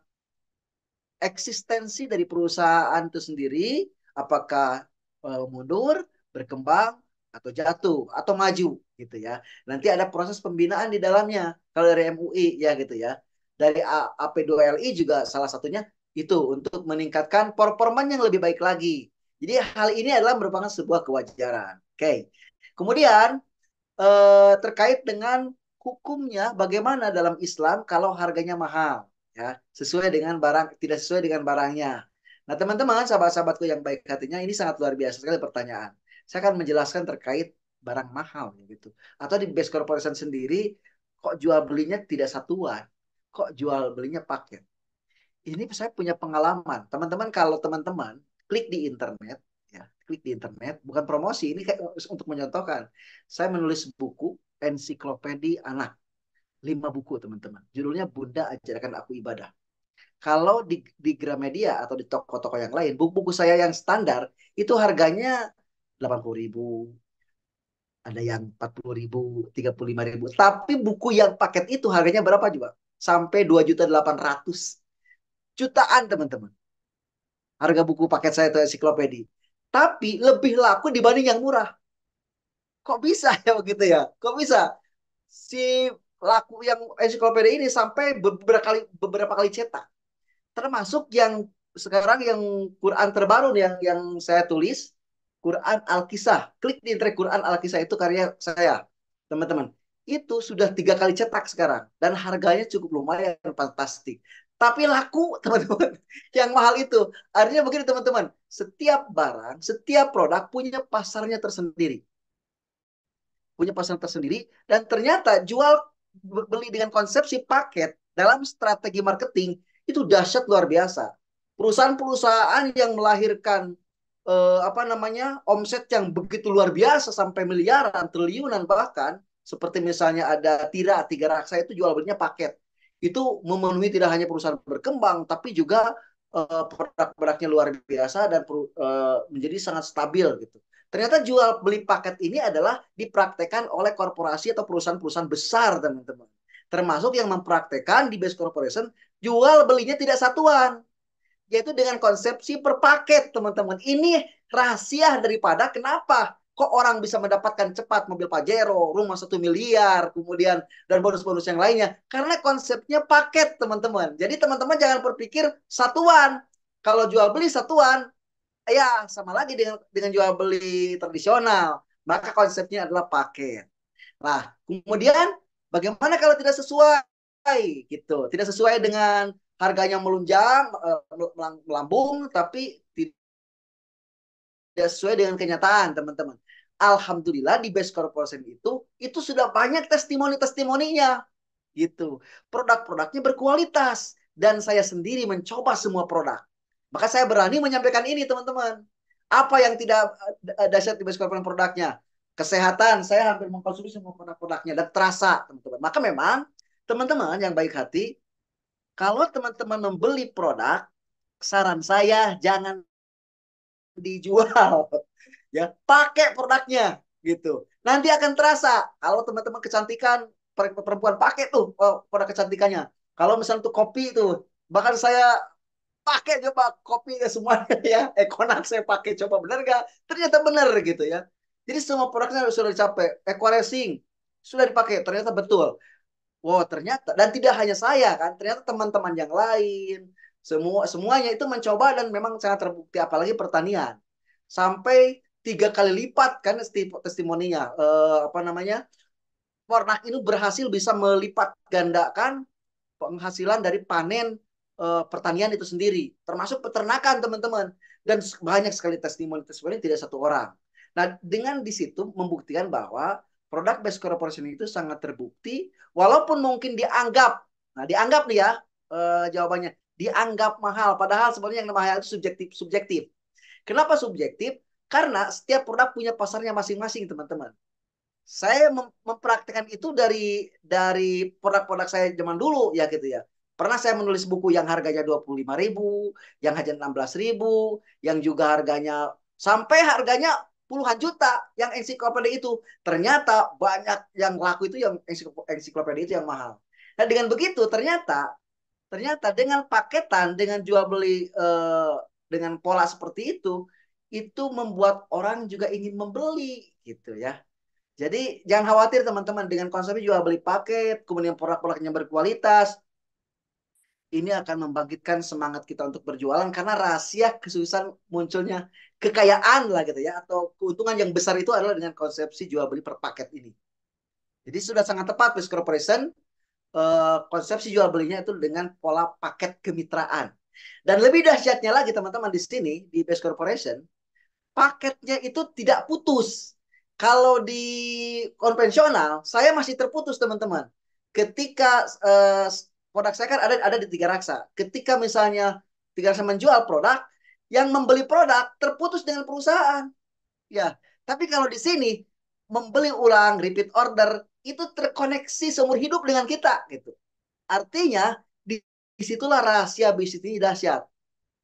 eksistensi dari perusahaan itu sendiri, apakah mundur, berkembang, atau jatuh, atau maju, gitu ya. Nanti ada proses pembinaan di dalamnya, kalau dari MUI, ya gitu ya. Dari AP2LI juga salah satunya itu, untuk meningkatkan performa yang lebih baik lagi. Jadi hal ini adalah merupakan sebuah kewajaran. Oke. Kemudian, terkait dengan hukumnya, bagaimana dalam Islam kalau harganya mahal? Ya, sesuai dengan barang tidak sesuai dengan barangnya. Nah, teman-teman, sahabat-sahabatku yang baik hatinya, ini sangat luar biasa sekali pertanyaan. Saya akan menjelaskan terkait barang mahal gitu. Atau di base corporation sendiri kok jual belinya tidak satuan, kok jual belinya paket. Ini saya punya pengalaman. Teman-teman kalau teman-teman klik di internet ya, klik di internet, bukan promosi, ini kayak untuk menyontohkan. Saya menulis buku ensiklopedia anak 5 buku teman-teman. Judulnya Bunda Ajarkan Aku Ibadah. Kalau di Gramedia atau di toko-toko yang lain, buku-buku saya yang standar itu harganya 80.000, ada yang 40.000, 35.000. Tapi buku yang paket itu harganya berapa juga? Sampai 2.800.000 jutaan teman-teman. Harga buku paket saya itu ensiklopedia. Tapi lebih laku dibanding yang murah. Kok bisa ya begitu ya? Kok bisa? Si laku yang ensiklopedia ini sampai beberapa kali cetak. Termasuk yang sekarang yang Quran terbaru yang saya tulis, Quran Al-Kisah. Klik di internet Quran Al-Kisah itu karya saya, teman-teman. Itu sudah 3 kali cetak sekarang dan harganya cukup lumayan fantastik. Tapi laku, teman-teman. Yang mahal itu. Artinya begini, teman-teman. Setiap barang, setiap produk punya pasarnya tersendiri. Punya pasar tersendiri dan ternyata jual beli dengan konsepsi paket dalam strategi marketing itu dahsyat luar biasa. Perusahaan-perusahaan yang melahirkan apa namanya omset yang begitu luar biasa sampai miliaran, triliunan bahkan seperti misalnya ada Tiga Raksa itu jual belinya paket. Itu memenuhi tidak hanya perusahaan berkembang tapi juga produk-produknya luar biasa dan menjadi sangat stabil gitu. Ternyata jual beli paket ini adalah dipraktekkan oleh korporasi atau perusahaan-perusahaan besar, teman-teman. Termasuk yang mempraktekkan di base corporation, jual belinya tidak satuan. Yaitu dengan konsepsi per paket, teman-teman. Ini rahasia daripada kenapa kok orang bisa mendapatkan cepat mobil Pajero, rumah 1 miliar, kemudian dan bonus-bonus yang lainnya. Karena konsepnya paket, teman-teman. Jadi teman-teman jangan berpikir satuan. Kalau jual beli satuan, ya sama lagi dengan jual beli tradisional. Maka konsepnya adalah paket. Nah, kemudian bagaimana kalau tidak sesuai gitu? Tidak sesuai dengan harganya melunjang, melambung, tapi tidak sesuai dengan kenyataan, teman-teman. Alhamdulillah di base corporation itu sudah banyak testimoni-testimoninya gitu. Produk-produknya berkualitas dan saya sendiri mencoba semua produk. Maka saya berani menyampaikan ini, teman-teman. Apa yang tidak dahsyat di base corporation produknya? Kesehatan, saya hampir mengkonsumsi semua produk-produknya dan terasa, teman-teman. Maka memang teman-teman yang baik hati, kalau teman-teman membeli produk, saran saya jangan dijual. Ya, pakai produknya gitu. Nanti akan terasa kalau teman-teman kecantikan perempuan pakai tuh produk kecantikannya. Kalau misalnya tuh kopi tuh, bahkan saya pakai coba kopinya semuanya ya. Econax saya pakai coba benar nggak? Ternyata benar gitu ya. Jadi semua produknya sudah dicapai. Equaracing sudah dipakai, ternyata betul. Wow, ternyata dan tidak hanya saya kan, ternyata teman-teman yang lain, semuanya itu mencoba dan memang sangat terbukti apalagi pertanian. Sampai 3 kali lipat kan testimoninya apa namanya? Pornak ini berhasil bisa melipat gandakan penghasilan dari panen pertanian itu sendiri, termasuk peternakan teman-teman. Dan banyak sekali testimoni-testimoni tidak satu orang. Nah, dengan di situ membuktikan bahwa produk best corporation itu sangat terbukti, walaupun mungkin dianggap, nah dianggap nih ya jawabannya, dianggap mahal, padahal sebenarnya yang mahal itu subjektif. Kenapa subjektif? Karena setiap produk punya pasarnya masing-masing teman-teman. Saya mempraktekkan itu dari produk-produk saya zaman dulu ya gitu ya. Pernah saya menulis buku yang harganya 25.000, yang hanya 16.000, yang juga harganya sampai harganya puluhan juta yang ensiklopedia itu. Ternyata banyak yang laku itu yang ensiklopedia itu yang mahal. Nah, dengan begitu ternyata dengan paketan, dengan jual beli dengan pola seperti itu membuat orang juga ingin membeli gitu ya. Jadi jangan khawatir teman-teman dengan konsepnya jual beli paket, kemudian produk-produknya berkualitas, ini akan membangkitkan semangat kita untuk berjualan karena rahasia kesuksesan munculnya kekayaan lah gitu ya atau keuntungan yang besar itu adalah dengan konsepsi jual beli per paket ini. Jadi sudah sangat tepat Best Corporation konsepsi jual belinya itu dengan pola paket kemitraan. Dan lebih dahsyatnya lagi teman-teman di sini di Best Corporation paketnya itu tidak putus. Kalau di konvensional, saya masih terputus teman-teman. Ketika produk saya kan ada di Tiga Raksa. Ketika misalnya Tiga Raksa menjual produk, yang membeli produk terputus dengan perusahaan. Ya, tapi kalau di sini membeli ulang, repeat order itu terkoneksi seumur hidup dengan kita gitu. Artinya disitulah rahasia bisnis ini dahsyat.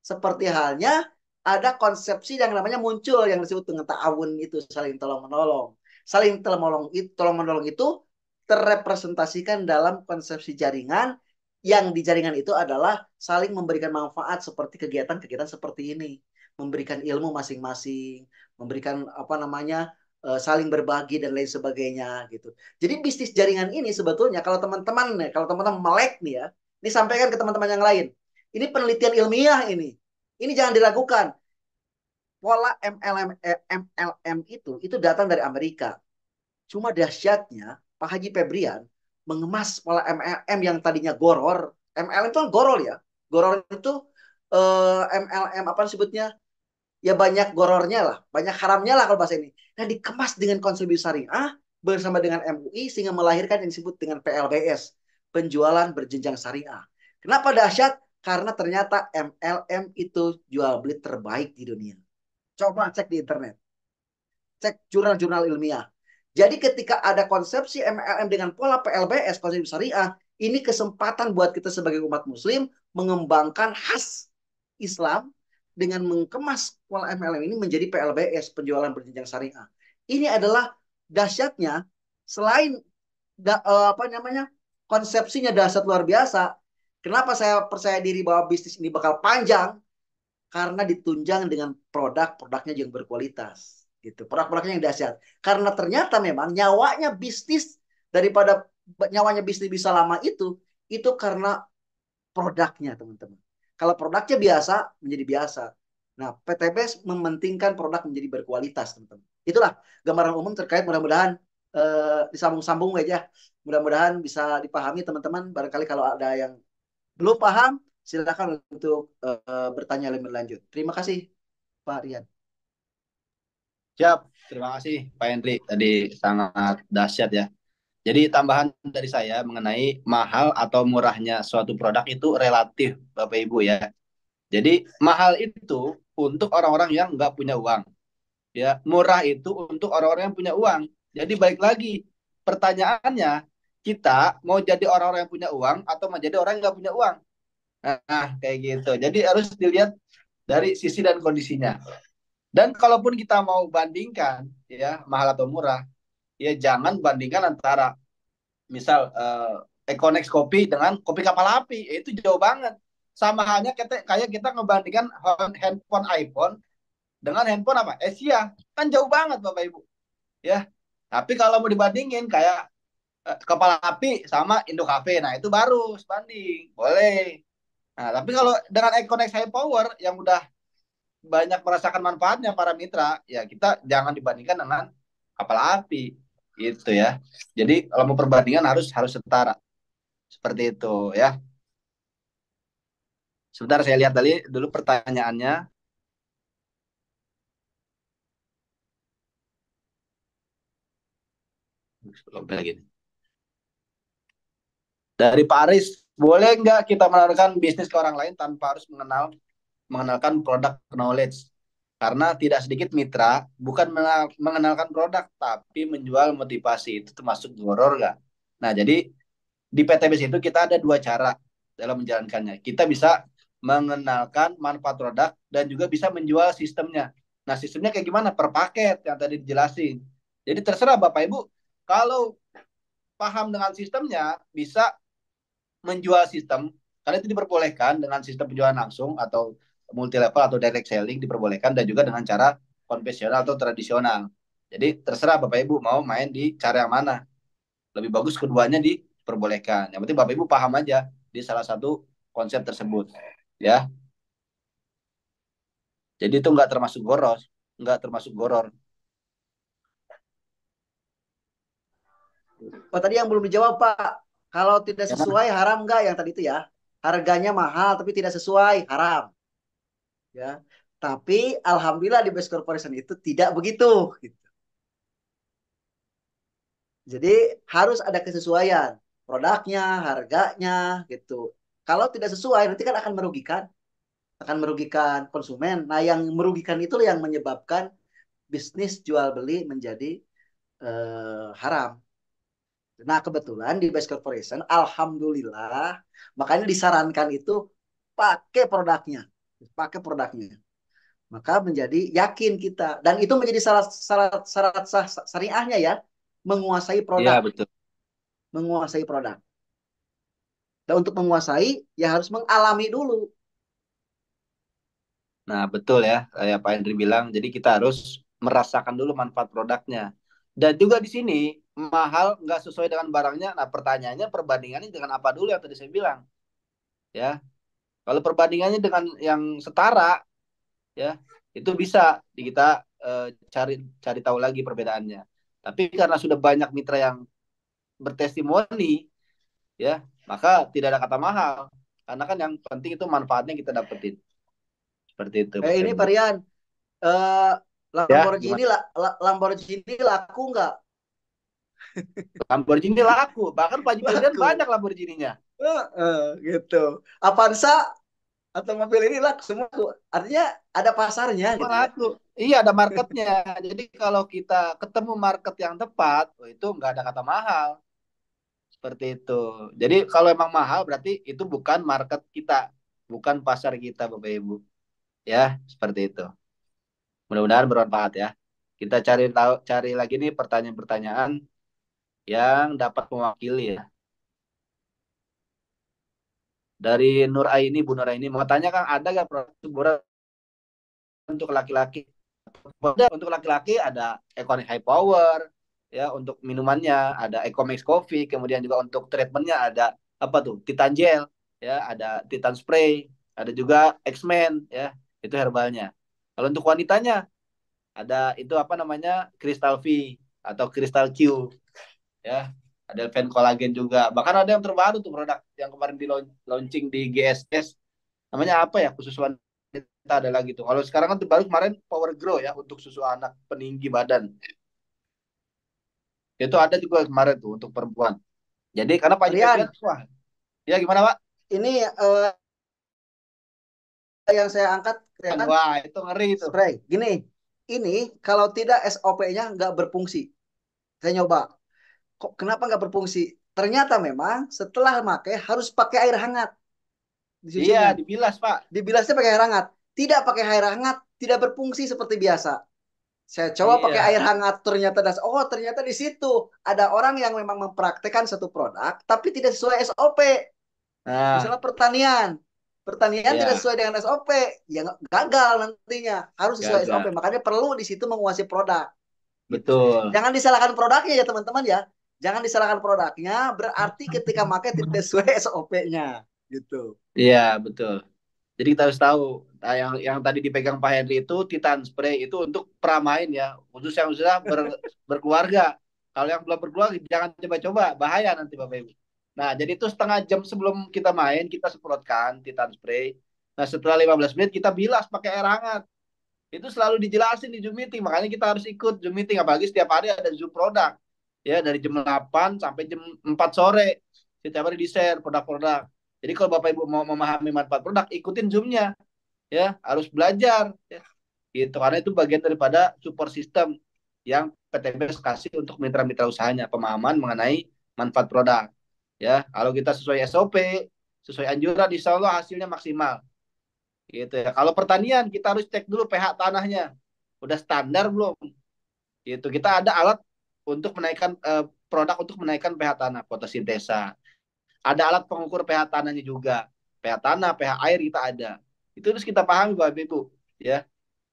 Seperti halnya ada konsepsi yang namanya muncul yang disebut dengan ta'awun itu saling tolong menolong. Saling tolong menolong itu terrepresentasikan dalam konsepsi jaringan yang di jaringan itu adalah saling memberikan manfaat seperti kegiatan-kegiatan seperti ini, memberikan ilmu masing-masing, memberikan apa namanya saling berbagi dan lain sebagainya gitu. Jadi bisnis jaringan ini sebetulnya kalau teman-teman melek nih ya, ini sampaikan ke teman-teman yang lain. Ini penelitian ilmiah ini. Ini jangan diragukan. Pola MLM itu datang dari Amerika. Cuma dahsyatnya Pak Haji Febrian mengemas pola MLM yang tadinya goror. MLM itu kan goror ya. Goror itu MLM apa disebutnya? Ya banyak gorornya lah, banyak haramnya lah kalau bahasa ini. Nah dikemas dengan konsep syariah bersama dengan MUI sehingga melahirkan yang disebut dengan PLBS, penjualan berjenjang syariah. Kenapa dahsyat? Karena ternyata MLM itu jual beli terbaik di dunia. Coba cek di internet, cek jurnal-jurnal ilmiah. Jadi ketika ada konsepsi MLM dengan pola PLBS, konsep syariah, ini kesempatan buat kita sebagai umat muslim mengembangkan khas Islam dengan mengemas pola MLM ini menjadi PLBS, penjualan berjenjang syariah. Ini adalah dahsyatnya selain apa namanya konsepsinya dahsyat luar biasa. Kenapa saya percaya diri bahwa bisnis ini bakal panjang? Karena ditunjang dengan produk-produknya yang berkualitas. Gitu. Produk-produknya yang dahsyat. Karena ternyata memang nyawanya bisnis bisa lama itu karena produknya teman-teman. Kalau produknya biasa menjadi biasa. Nah, PTB mementingkan produk menjadi berkualitas teman-teman. Itulah gambaran umum terkait mudah-mudahan disambung-sambung aja. Mudah-mudahan bisa dipahami teman-teman. Barangkali kalau ada yang belum paham, silakan untuk bertanya lebih lanjut. Terima kasih Pak Rian. Siap, terima kasih Pak Henry. Tadi sangat dahsyat ya. Jadi tambahan dari saya mengenai mahal atau murahnya suatu produk itu relatif, Bapak Ibu ya. Jadi mahal itu untuk orang-orang yang nggak punya uang. Ya, murah itu untuk orang-orang yang punya uang. Jadi balik lagi, pertanyaannya, kita mau jadi orang-orang yang punya uang atau mau jadi orang yang nggak punya uang? Nah, kayak gitu. Jadi harus dilihat dari sisi dan kondisinya. Dan kalaupun kita mau bandingkan, ya mahal atau murah, ya jangan bandingkan antara misal Econex kopi dengan kopi kapal api, itu jauh banget. Sama halnya kayak kita ngebandingkan handphone iPhone dengan handphone apa? Asia, kan jauh banget Bapak Ibu. Ya. Tapi kalau mau dibandingin kayak kepala api sama Indocafe, nah itu baru sebanding, boleh. Nah, tapi kalau dengan Econex High Power yang udah banyak merasakan manfaatnya para mitra, ya kita jangan dibandingkan dengan kapal api, gitu ya. Jadi kalau mau perbandingan harus setara, seperti itu ya. Sebentar saya lihat dulu pertanyaannya. Lagi. Dari Pak Aris, boleh nggak kita menawarkan bisnis ke orang lain tanpa harus mengenalkan produk knowledge? Karena tidak sedikit mitra bukan mengenalkan produk, tapi menjual motivasi. Itu termasuk horor nggak? Nah, jadi di PTBS itu kita ada dua cara dalam menjalankannya. Kita bisa mengenalkan manfaat produk dan juga bisa menjual sistemnya. Nah, sistemnya kayak gimana? Per paket yang tadi dijelasin. Jadi terserah Bapak Ibu, kalau paham dengan sistemnya, bisa menjual sistem, karena itu diperbolehkan dengan sistem penjualan langsung atau multi level atau direct selling diperbolehkan, dan juga dengan cara konvensional atau tradisional. Jadi terserah Bapak Ibu mau main di cara yang mana. Lebih bagus keduanya diperbolehkan. Yang penting Bapak Ibu paham aja di salah satu konsep tersebut. Ya. Jadi itu nggak termasuk boros, nggak termasuk goror. Oh, tadi yang belum dijawab, Pak. Kalau tidak Ya, sesuai haram nggak yang tadi itu ya? Harganya mahal tapi tidak sesuai, haram. Ya. Tapi alhamdulillah di Best Corporation itu tidak begitu gitu. Jadi harus ada kesesuaian produknya, harganya gitu. Kalau tidak sesuai nanti kan akan merugikan konsumen. Nah, yang merugikan itu yang menyebabkan bisnis jual beli menjadi haram. Nah, kebetulan di Best Corporation, alhamdulillah, makanya disarankan itu pakai produknya, pakai produknya. Maka menjadi yakin kita, dan itu menjadi syarat syariahnya ya, menguasai iya produk, betul. menguasai produk. Dan untuk menguasai, ya harus mengalami dulu. Nah, betul ya, kayak Pak Henry bilang. Jadi kita harus merasakan dulu manfaat produknya. Dan juga di sini mahal nggak sesuai dengan barangnya. Nah, pertanyaannya perbandingannya dengan apa dulu yang tadi saya bilang, ya. Kalau perbandingannya dengan yang setara, ya, itu bisa kita eh, cari cari tahu lagi perbedaannya. Tapi karena sudah banyak mitra yang bertestimoni, ya, maka tidak ada kata mahal. Karena kan yang penting itu manfaatnya kita dapetin. Seperti itu, Bapak Ini Ibu. Varian, eh, Ya, gimana? Lamborghini laku nggak? Lamborghini laku, bahkan Pak Haji Firdan Laku. banyak Lamborghini-nya. Gitu. Avanza atau mobil ini laku semua. Artinya ada pasarnya Semua gitu ya. laku. Iya, ada marketnya. Jadi kalau kita ketemu market yang tepat, oh, itu nggak ada kata mahal. Seperti itu. Jadi kalau emang mahal berarti itu bukan market kita, bukan pasar kita, Bapak Ibu. Ya, seperti itu. Mudah-mudahan bermanfaat ya. Kita cari lagi nih pertanyaan-pertanyaan yang dapat mewakili ya. Dari Nur Aini, Bu Nur Aini mau tanya Kang, ada nggak produk hiburan untuk laki-laki? Untuk laki-laki ada Econic High Power, ya untuk minumannya ada Ecomax Coffee, kemudian juga untuk treatmentnya ada apa tuh Titan Gel, ya ada Titan Spray, ada juga X-Men, ya itu herbalnya. Kalau untuk wanitanya ada itu apa namanya Crystal V atau Crystal Q, ya ada Ven Collagen juga. Bahkan ada yang terbaru tuh produk yang kemarin di launching di GSS, namanya apa ya, khusus wanita ada lagi tuh. Kalau sekarang kan baru kemarin Power Grow ya untuk susu anak peninggi badan. Itu ada juga kemarin tuh untuk perempuan. Jadi karena Pak Haji Febian, Rian, wah, ya gimana Pak? ini yang saya angkat ya kan Wah, itu ngeri tuh. spray. Gini, ini kalau tidak SOP-nya nggak berfungsi. Saya nyoba. Kok kenapa nggak berfungsi? Ternyata memang setelah pakai harus pakai air hangat Iya, dicucinya. dibilas Pak. Dibilasnya pakai air hangat. Tidak pakai air hangat, tidak berfungsi seperti biasa. Saya coba pakai Iya. air hangat, ternyata ternyata di situ ada orang yang memang mempraktekkan satu produk tapi tidak sesuai SOP. Nah, Misalnya pertanian, pertanian tidak ya sesuai dengan SOP, ya gagal nantinya. Harus sesuai SOP. gagal. Makanya perlu di situ menguasai produk. Gitu. Betul. Jangan disalahkan produknya ya teman-teman ya. Jangan disalahkan produknya, berarti ketika pakai tidak sesuai SOP-nya. Gitu. Iya, betul. Jadi kita harus tahu, nah, yang tadi dipegang Pak Henry itu Titan Spray itu untuk pramain ya, khusus yang sudah berkeluarga. Kalau yang belum berkeluarga jangan coba-coba, bahaya nanti Bapak Ibu. Nah, jadi itu setengah jam sebelum kita main kita semprotkan Titan Spray. Nah, setelah 15 menit kita bilas pakai air hangat. Itu selalu dijelasin di Zoom meeting, makanya kita harus ikut Zoom meeting apalagi setiap hari ada Zoom produk. Ya, dari jam 8 sampai jam 4 sore. Setiap hari di-share produk-produk. Jadi kalau Bapak Ibu mau memahami manfaat produk, ikutin Zoom-nya ya, harus belajar ya. Gitu karena itu bagian daripada support system yang PTBS kasih untuk mitra-mitra usahanya, pemahaman mengenai manfaat produk. Ya, kalau kita sesuai SOP, sesuai anjuran, insya Allah hasilnya maksimal. Gitu ya. Kalau pertanian kita harus cek dulu pH tanahnya. Udah standar belum? Gitu. Kita ada alat untuk menaikkan produk untuk menaikkan pH tanah, fotosintesa. Ada alat pengukur pH tanahnya juga. pH tanah, pH air kita ada. Itu harus kita pahami Bapak Ibu, ya.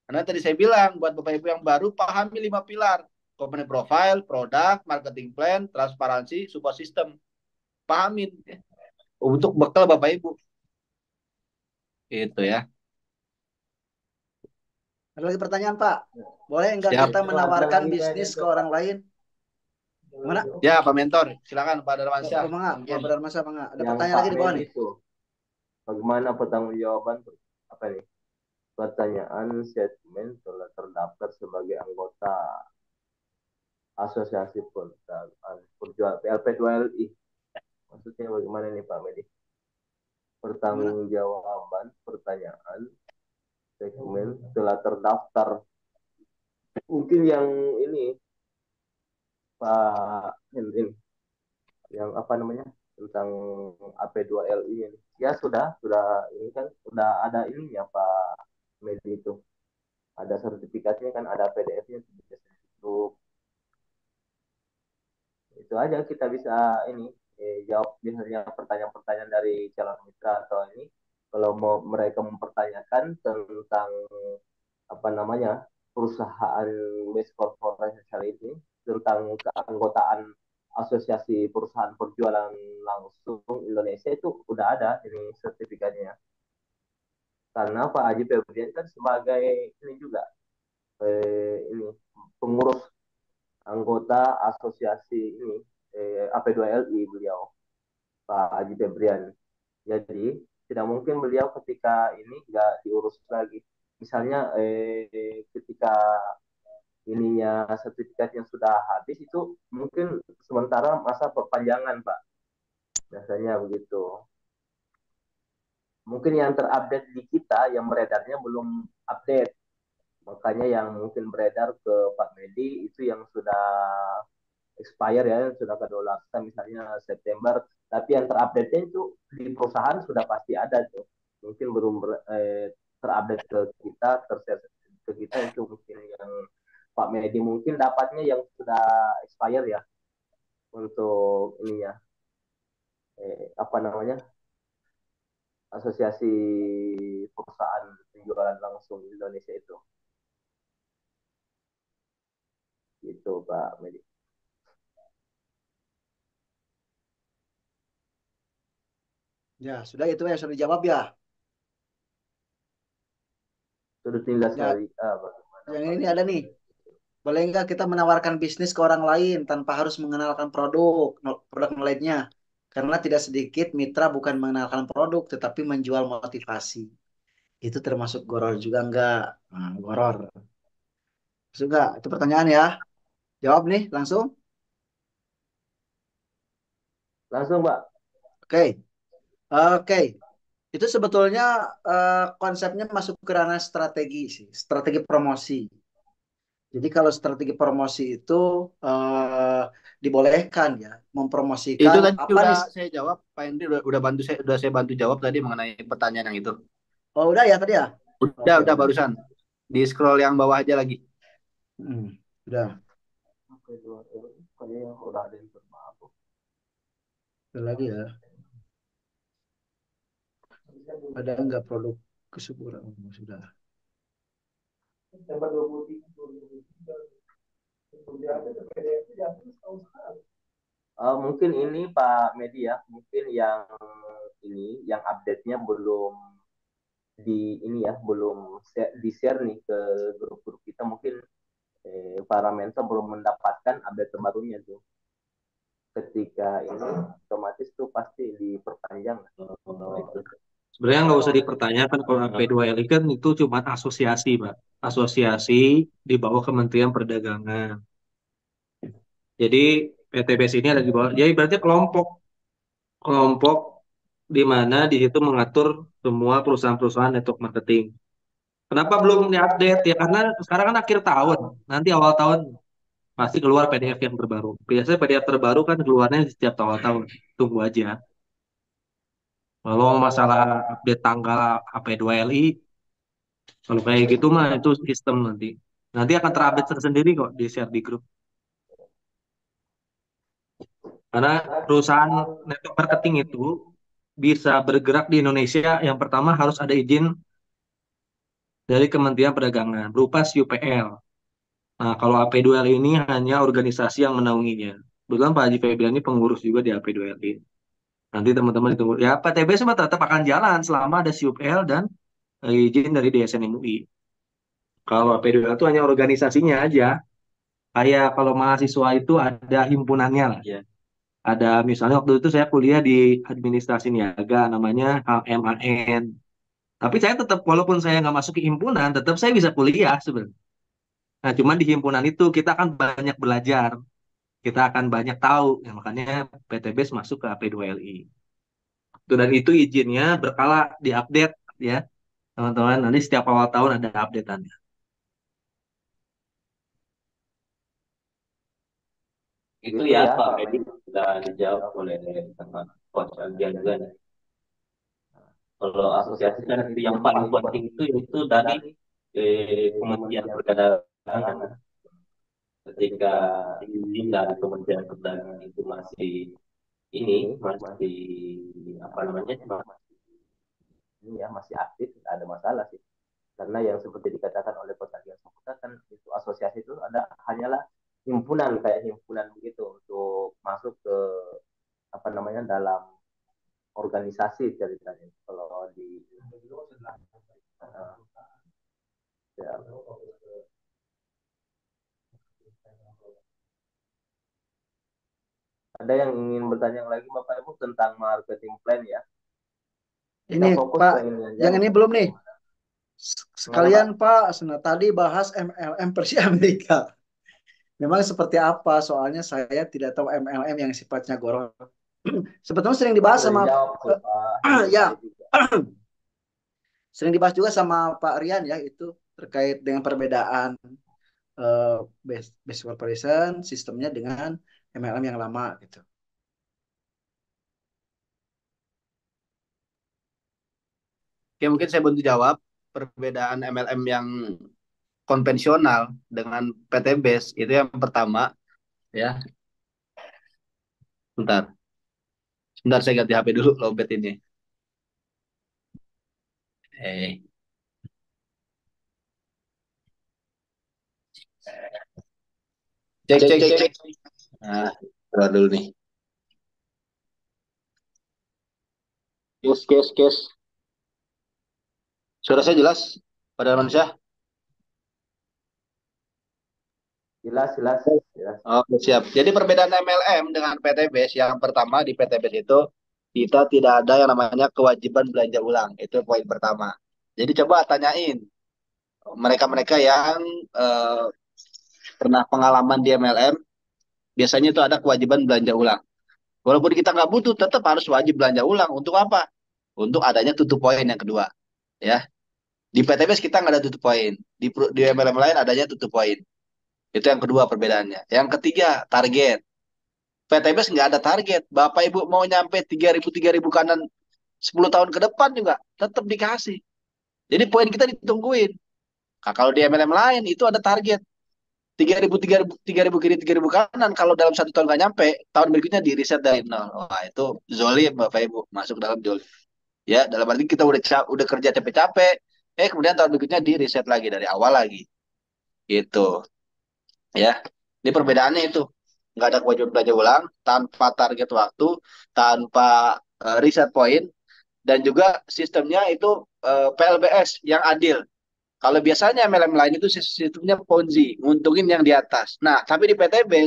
Karena tadi saya bilang buat Bapak Ibu yang baru pahami 5 pilar. Company profile, produk, marketing plan, transparansi, support system. Pahamin ya. Untuk bekal Bapak Ibu. Itu ya. Ada lagi pertanyaan Pak? Boleh enggak Siap. kita Itu ada menawarkan lagi kayaknya bisnis ke tuh, Pak. orang lain? Mana? Ya, Pak Mentor. Silakan Pak Pak Darmansyah. Mangga, Pak Mungkin. Benar Masa Mangga. Ada Yang pertanyaan Pak lagi di bawah Medi nih. itu, bagaimana pertanggungjawaban apa nih? Pertanyaan statement telah terdaftar sebagai anggota Asosiasi Perusahaan Perjual PLP2LI. Maksudnya bagaimana nih Pak Medi? Gimana? Pertanggungjawaban pertanyaan segmen telah terdaftar. Mungkin yang ini Pak Hendrin, yang apa namanya, tentang AP2LI ini. Ya sudah ini kan sudah ada ininya Pak Medi itu. Ada sertifikatnya kan, ada PDF-nya bisa grup. Itu aja kita bisa ini jawab biasanya pertanyaan-pertanyaan dari calon mitra atau ini kalau mau mereka mempertanyakan tentang apa namanya perusahaan base corporate ini, tentang keanggotaan asosiasi perusahaan perjualan langsung Indonesia, itu udah ada ini sertifikatnya. Karena Pak Haji Febrian kan sebagai ini juga ini pengurus anggota asosiasi ini AP2LI beliau, Pak Haji Febrian. Jadi tidak mungkin beliau ketika ini nggak diurus lagi. Misalnya ketika ininya sertifikat yang sudah habis itu mungkin sementara masa perpanjangan Pak. Biasanya begitu. Mungkin yang terupdate di kita yang beredarnya belum update. Makanya yang mungkin beredar ke Pak Medi itu yang sudah expire ya, sudah kedaulatan misalnya September, tapi yang terupdate itu di perusahaan sudah pasti ada tuh. Mungkin belum terupdate ke kita, ke kita, itu mungkin yang Pak Medi mungkin dapatnya yang sudah expire ya, untuk ininya apa namanya, asosiasi perusahaan penjualan langsung Indonesia itu, gitu Pak Medi. Ya, sudah itu ya sudah dijawab ya. Sudah tinggal Ya, sekali bagaimana yang Pak ini Medi. ada nih. Boleh nggak kita menawarkan bisnis ke orang lain tanpa harus mengenalkan produk lainnya? Karena tidak sedikit mitra bukan mengenalkan produk, tetapi menjual motivasi. Itu termasuk goror juga nggak? Nah, goror. Juga, itu pertanyaan ya. Jawab nih langsung. Langsung Pak. Oke, oke. Itu sebetulnya konsepnya masuk ke ranah strategi sih, strategi promosi. Jadi kalau strategi promosi itu eh, dibolehkan ya, Itu mempromosikan tadi apa udah nih? saya jawab, Pak Henry udah bantu saya, udah saya bantu jawab tadi mengenai pertanyaan yang itu. Oh udah ya tadi ya? Oke Udah oke. barusan. Di scroll yang bawah aja lagi. Udah, Oke, kayaknya udah ada yang terbaru. ada lagi ya. Ada nggak produk kesuburan? Oh, sudah. Mungkin ini Pak Medi ya, mungkin yang ini yang update-nya belum di ini ya, belum di share nih ke grup-grup kita, mungkin para mentor belum mendapatkan update terbarunya tuh. Ketika ini otomatis tuh pasti diperpanjang. Sebenarnya nggak usah dipertanyakan kalau AP2LI kan itu cuma asosiasi, Pak. Asosiasi di bawah Kementerian Perdagangan. Jadi PTBS ini ada di bawah, jadi berarti kelompok kelompok di mana di situ mengatur semua perusahaan-perusahaan network marketing. Kenapa belum diupdate? Ya karena sekarang kan akhir tahun, nanti awal tahun pasti keluar PDF yang terbaru. Biasanya PDF terbaru kan keluarnya setiap awal tahun. Tunggu aja. Kalau masalah update tanggal AP2LI, kalau kayak gitu mah itu sistem nanti. Nanti akan terupdate tersendiri kok di share di grup. Karena perusahaan network marketing itu bisa bergerak di Indonesia, yang pertama harus ada izin dari Kementerian Perdagangan berupa SUPL. Nah, kalau AP2L ini hanya organisasi yang menaunginya. Kebetulan Pak Haji Febrian ini pengurus juga di AP2LI. Nanti teman-teman ditunggu. Ya, PTB semua tetap akan jalan selama ada SUPL dan izin dari DSN MUI. Kalau AP2L itu hanya organisasinya aja. Kayak kalau mahasiswa itu ada himpunannya lah ya. Ada misalnya waktu itu saya kuliah di administrasi niaga namanya HMAN. Tapi saya tetap walaupun saya nggak masuk ke himpunan, tetap saya bisa kuliah sebenarnya. Nah, cuman di himpunan itu kita akan banyak belajar, kita akan banyak tahu. Ya, makanya PTBS masuk ke AP2LI. Dan itu izinnya berkala diupdate ya, teman-teman. Nanti setiap awal tahun ada updateannya. Itu ya Pak Edi sudah dijawab oleh teman Coach Aldian juga. Kalau asosiasi kan itu yang paling penting itu dari Kementerian Perdagangan. Ketika izin dari Kementerian Perdagangan itu masih apa namanya ini ya masih aktif, tidak ada masalah sih. Karena yang seperti dikatakan oleh Coach Adian Saputra kan itu asosiasi itu ada hanyalah himpunan kayak himpunan begitu untuk masuk ke apa namanya dalam organisasi ceritanya. Kalau di ya. Ada yang ingin bertanya lagi Bapak Ibu tentang marketing plan ya? Ini Pak, yang ini belum nih. Sekalian Pak, tadi bahas MLM versi Amerika. Memang seperti apa? Soalnya saya tidak tahu MLM yang sifatnya gorong. Sebetulnya sering dibahas sama ya, sering dibahas juga sama Pak Rian ya, itu terkait dengan perbedaan base corporation sistemnya dengan MLM yang lama gitu. Oke, mungkin saya bantu jawab perbedaan MLM yang konvensional dengan PT-Base itu yang pertama ya. Sebentar saya ganti HP dulu lobet ini. Cek. Nah, keluar dulu nih. Kes. Suara saya jelas pada manusia? Jelas. Oh, siap. Jadi perbedaan MLM dengan PT-Base yang pertama di PT-Base itu kita tidak ada yang namanya kewajiban belanja ulang. Itu poin pertama. Jadi coba tanyain mereka-mereka yang pernah pengalaman di MLM, biasanya itu ada kewajiban belanja ulang. Walaupun kita nggak butuh, tetap harus wajib belanja ulang. Untuk apa? Untuk adanya tutup poin yang kedua. Ya, di PTBS kita nggak ada tutup poin. Di MLM lain adanya tutup poin. Itu yang kedua perbedaannya. Yang ketiga, target. PTBS nggak ada target. Bapak Ibu mau nyampe 3.000 kanan 10 tahun ke depan juga tetap dikasih. Jadi poin kita ditungguin. Nah, kalau di MLM lain itu ada target. 3.000 kiri 3.000 kanan, kalau dalam 1 tahun nggak nyampe, tahun berikutnya di reset dari nol. Wah, itu zolim Bapak Ibu, masuk dalam zolim. Ya, dalam arti kita udah kerja capek-capek, kemudian tahun berikutnya di reset lagi dari awal lagi. Gitu. Ya. Ini perbedaannya itu. Nggak ada kewajiban belajar ulang, tanpa target waktu, tanpa reset point, dan juga sistemnya itu PLBS yang adil. Kalau biasanya MLM lain itu sistemnya Ponzi, nguntungin yang di atas. Nah, tapi di PTB,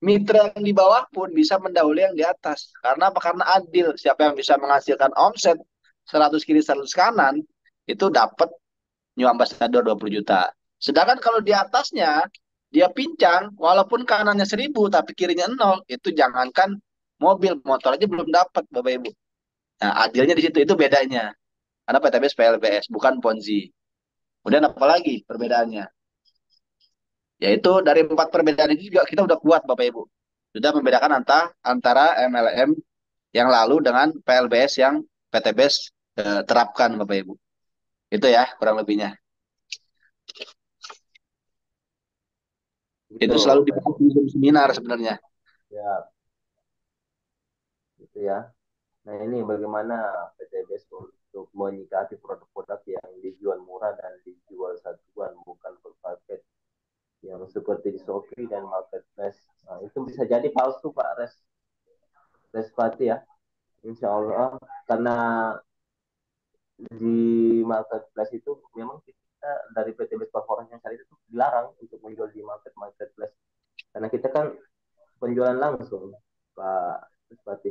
mitra yang di bawah pun bisa mendahului yang di atas. Karena apa? Karena adil. Siapa yang bisa menghasilkan omset 100 kiri 100 kanan, itu dapat new ambassador 20 juta. Sedangkan kalau di atasnya, dia pincang, walaupun kanannya 1.000, tapi kirinya 0, itu jangankan mobil, motor aja belum dapat, Bapak Ibu. Nah, adilnya di situ, itu bedanya. Karena PTBS PLBS, bukan Ponzi. Kemudian apa lagi perbedaannya? Yaitu dari 4 perbedaan itu juga kita udah kuat Bapak Ibu. Sudah membedakan antara MLM yang lalu dengan PLBS yang PTBS terapkan Bapak Ibu. Itu ya kurang lebihnya. Itu selalu dibahas di seminar sebenarnya. Ya, gitu ya. Nah, ini bagaimana PTBS untuk menyikapi produk-produk yang dijual murah dan dijual satuan, bukan per paket, yang seperti di Shopee dan Marketplace. Nah, itu bisa jadi palsu Pak Respati ya. Insya Allah, karena di Marketplace itu memang kita dari PTBS Corporation yang itu dilarang untuk menjual di Marketplace. Karena kita kan penjualan langsung, Pak Respati.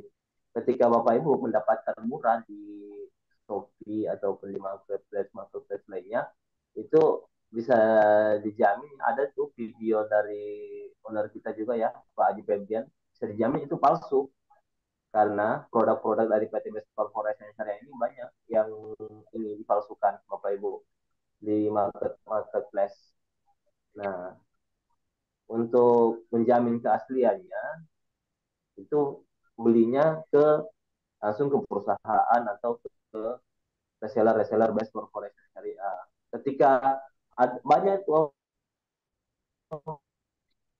Ketika Bapak Ibu mendapatkan murah di Shopee ataupun di marketplace lainnya, itu bisa dijamin, ada tuh video dari owner kita juga ya, Pak Haji Febrian, bisa dijamin itu palsu. Karena produk-produk dari PTBS Corporation Syariah ini banyak yang ini dipalsukan Bapak Ibu di marketplace. Nah, untuk menjamin keasliannya itu belinya langsung ke perusahaan atau ke reseller base corporation syariah. Ketika banyak itu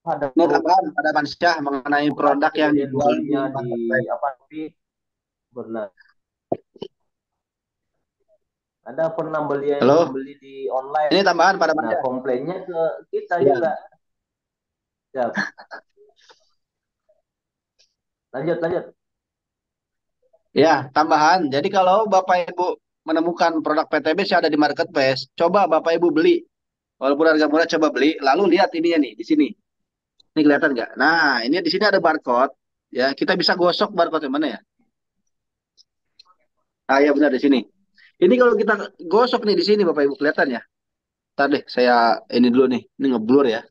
ada pada Mansyah mengenai produk yang dijualnya di benar. Ada pernah beli di online. Ini tambahan pada Mansyah. Nah, komplainnya ke kita juga. Siap. Lanjut. Ya, tambahan. Jadi kalau Bapak Ibu menemukan produk PTBS yang ada di Marketplace, coba Bapak Ibu beli. Walaupun harga murah, coba beli. Lalu lihat ininya nih, di sini. Ini kelihatan nggak? Nah, ini di sini ada barcode. Ya, kita bisa gosok barcode yang mana ya? Ah, ya benar di sini. Ini kalau kita gosok nih di sini, Bapak Ibu kelihatan ya? Ntar deh, saya ini dulu nih. Ini ngeblur ya.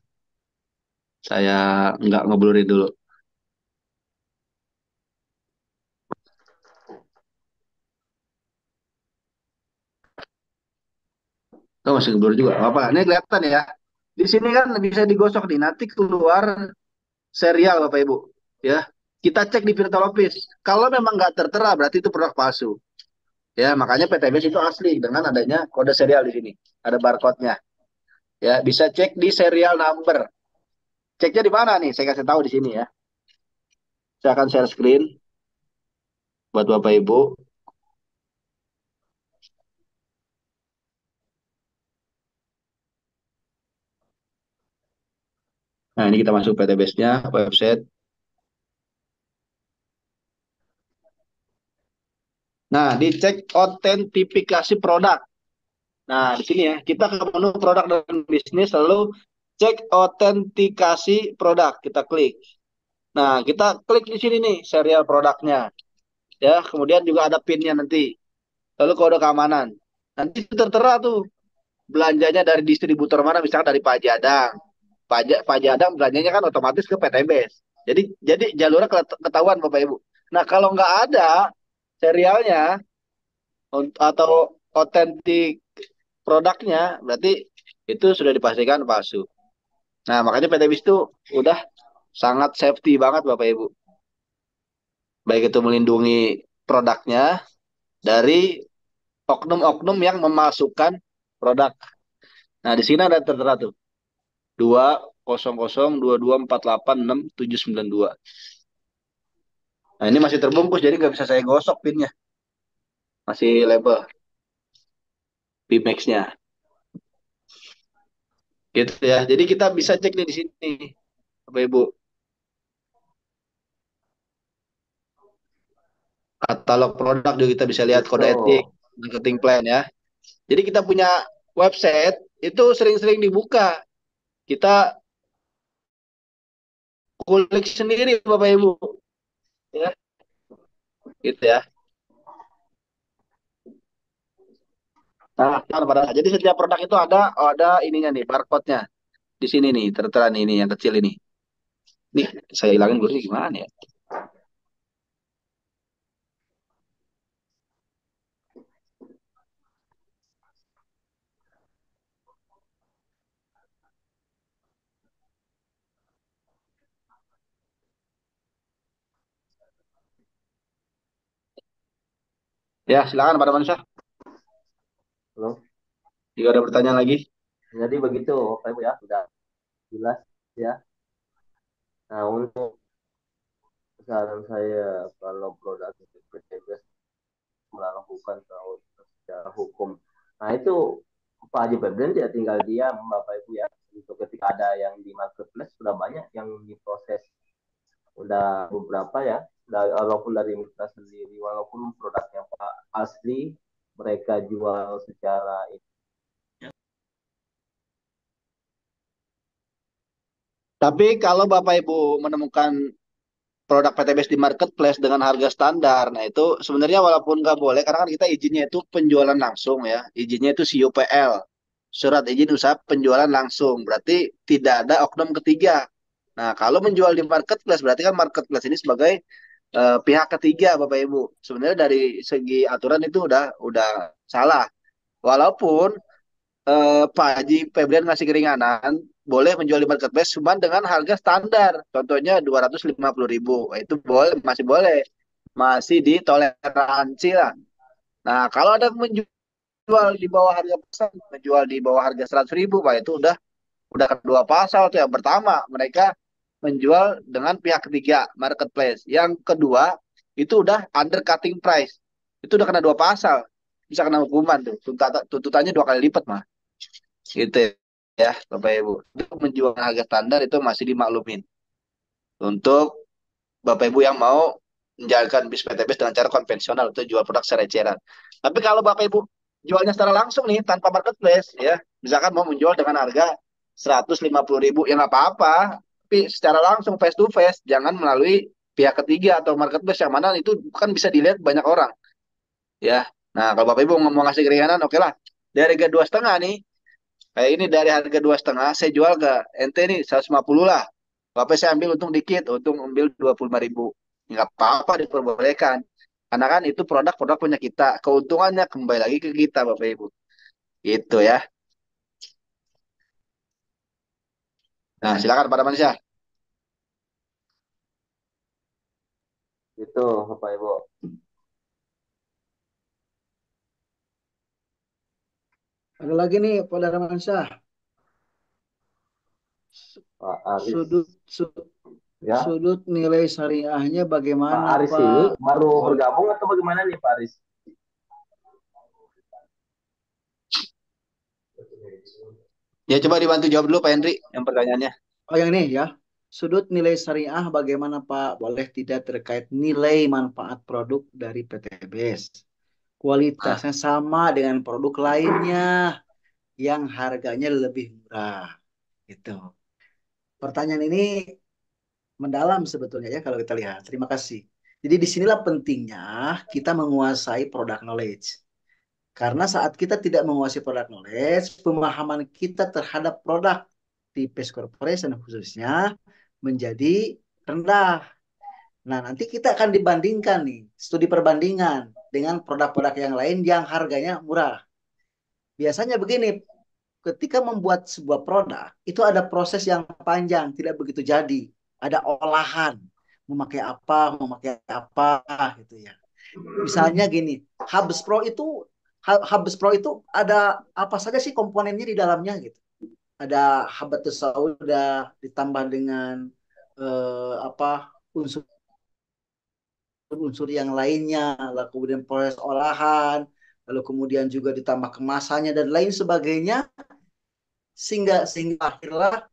Saya nggak ngeblurin dulu. Oh, masih ngeblur juga. Apa? Ini kelihatan ya. Di sini kan bisa digosok nih. Nanti keluar serial Bapak Ibu. Ya, kita cek di Virtual Office. Kalau memang nggak tertera, berarti itu produk palsu. Ya, makanya PTBS itu asli dengan adanya kode serial di sini. Ada barcode-nya. Ya, bisa cek di serial number. Ceknya di mana nih? Saya kasih tahu di sini ya. Saya akan share screen buat Bapak Ibu. Nah, ini kita masuk PTBS-nya, website. Nah, dicek otentifikasi produk. Nah, di sini ya, kita ke menu produk dan bisnis, lalu cek otentikasi produk. Kita klik. Nah, kita klik di sini nih, serial produknya. Ya, kemudian juga ada PIN-nya nanti. Lalu kode keamanan. Nanti tertera tuh belanjanya dari distributor mana, misalkan dari Pak Jadang. Pak Jadang belanjanya kan otomatis ke PTBS. Jadi jalurnya ketahuan Bapak Ibu. Nah, kalau nggak ada serialnya atau otentik produknya, berarti itu sudah dipastikan palsu. Nah, makanya PTBS itu udah sangat safety banget Bapak Ibu. Baik itu melindungi produknya dari oknum-oknum yang memasukkan produk. Nah, di sini ada tertera tuh 2 0022486792. Nah, ini masih terbungkus, jadi nggak bisa saya gosok pinnya. Masih label Pimax-nya. Gitu ya. Jadi kita bisa cek nih di sini, Bapak Ibu. Katalog produk juga kita bisa lihat kode etik, Itu. marketing plan ya. Jadi kita punya website itu sering-sering dibuka. Kita kulik sendiri Bapak Ibu. Ya, gitu ya. Nah, jadi setiap produk itu ada ininya nih, barcode-nya. Di sini nih, tertera nih, ini yang kecil ini. Nih, saya hilangin dulu gimana ya? Ya, silakan pada manusia. Halo. Jika ada pertanyaan lagi. Jadi begitu, Bapak Ibu ya, sudah jelas ya. Nah, untuk saran saya kalau produk PTBS melakukan secara hukum. Nah, itu Pak Haji Febrin ya tinggal diam, Bapak Ibu ya. Untuk ketika ada yang di marketplace sudah banyak yang diproses, udah beberapa ya. Walaupun dari mitra sendiri, walaupun produknya Pak asli, mereka jual secara Tapi kalau Bapak Ibu menemukan produk PTBS di marketplace dengan harga standar, nah itu sebenarnya walaupun nggak boleh, karena kan kita izinnya itu penjualan langsung ya, izinnya itu CUPL, surat izin usaha penjualan langsung, berarti tidak ada oknum ketiga. Nah, kalau menjual di marketplace, berarti kan marketplace ini sebagai pihak ketiga, Bapak Ibu. Sebenarnya dari segi aturan itu udah salah. Walaupun Pak Haji Febrian ngasih keringanan, boleh menjual di marketplace cuma dengan harga standar. Contohnya 250.000. Itu boleh, masih boleh. Masih ditoleransi lah. Nah, kalau ada menjual di bawah harga pasar, menjual di bawah harga 100.000, Pak, itu udah kedua pasal tuh. Yang pertama, mereka menjual dengan pihak ketiga, marketplace. Yang kedua, itu udah undercutting price. Itu udah kena dua pasal. Bisa kena hukuman tuh. Tuntutannya 2 kali lipat, mah. Gitu ya, Bapak Ibu. Untuk menjual harga standar itu masih dimaklumin. Untuk Bapak Ibu yang mau menjalankan bis PTBS dengan cara konvensional untuk jual produk secara eceran. Tapi kalau Bapak Ibu jualnya secara langsung nih tanpa marketplace ya, misalkan mau menjual dengan harga 150.000 ya nggak apa-apa, tapi secara langsung face to face, jangan melalui pihak ketiga atau marketplace yang mana itu kan bisa dilihat banyak orang ya. Nah, kalau Bapak Ibu mau ngasih keringanan, oke lah. Dari harga 2,5 nih, kayak ini dari harga 2,5 saya jual ke ente nih 150 lah. Bapak saya ambil untung dikit, untung ambil 25.000. Nggak apa-apa diperbolehkan. Karena kan itu produk-produk punya kita. Keuntungannya kembali lagi ke kita Bapak Ibu. Gitu ya. Nah, silakan pada manusia. itu, Bapak Ibu. Ada lagi nih, Pak Darmansyah. Pak Aris Sudut ya. sudut nilai syariahnya Pak bagaimana, Aris ini Pak? baru bergabung atau bagaimana nih Pak Aris? Ya coba dibantu jawab dulu Pak Henry yang pertanyaannya. Oh, yang ini ya. Sudut nilai syariah bagaimana, Pak? Boleh tidak terkait nilai manfaat produk dari PTBS? Nah, Kualitasnya sama dengan produk lainnya yang harganya lebih murah. Gitu. Pertanyaan ini mendalam sebetulnya ya kalau kita lihat. Terima kasih. Jadi disinilah pentingnya kita menguasai product knowledge. Karena saat kita tidak menguasai product knowledge, pemahaman kita terhadap produk di Pace Corporation khususnya menjadi rendah. Nah, nanti kita akan dibandingkan nih, studi perbandingan dengan produk-produk yang lain yang harganya murah. Biasanya begini, ketika membuat sebuah produk, itu ada proses yang panjang, tidak begitu jadi. Ada olahan, memakai apa, gitu ya. Misalnya gini, Hubs Pro itu ada apa saja sih komponennya di dalamnya gitu. ada habatus sauda ditambah dengan unsur unsur yang lainnya, lalu kemudian proses olahan, lalu kemudian juga ditambah kemasannya dan lain sebagainya, sehingga akhirnya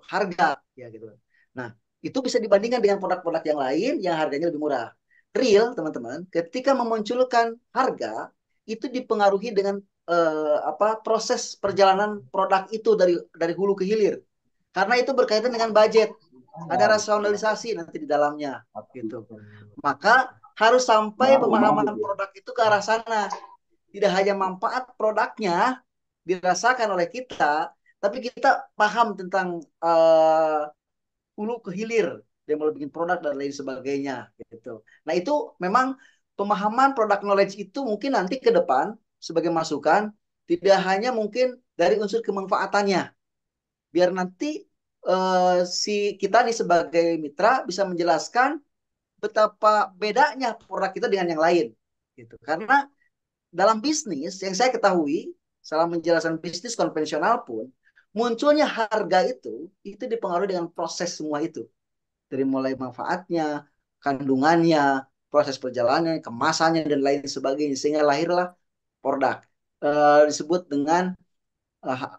harga ya gitu. Nah, itu bisa dibandingkan dengan produk-produk yang lain yang harganya lebih murah. Real, teman-teman, ketika memunculkan harga itu dipengaruhi dengan proses perjalanan produk itu dari hulu ke hilir. Karena itu berkaitan dengan budget. Ada rasionalisasi nanti di dalamnya gitu. Maka harus sampai pemahaman produk itu ke arah sana. Tidak hanya manfaat produknya dirasakan oleh kita, tapi kita paham tentang hulu ke hilir, dia mau bikin produk dan lain sebagainya gitu. Nah, itu memang pemahaman product knowledge itu mungkin nanti ke depan sebagai masukan, tidak hanya mungkin dari unsur kemanfaatannya. Biar nanti si kita nih sebagai mitra bisa menjelaskan betapa bedanya produk kita dengan yang lain gitu. Karena dalam bisnis yang saya ketahui, salah menjelaskan bisnis konvensional pun, munculnya harga itu dipengaruhi dengan proses semua itu. Dari mulai manfaatnya, kandungannya, proses perjalanannya, kemasannya, dan lain sebagainya. Sehingga lahirlah produk. Disebut dengan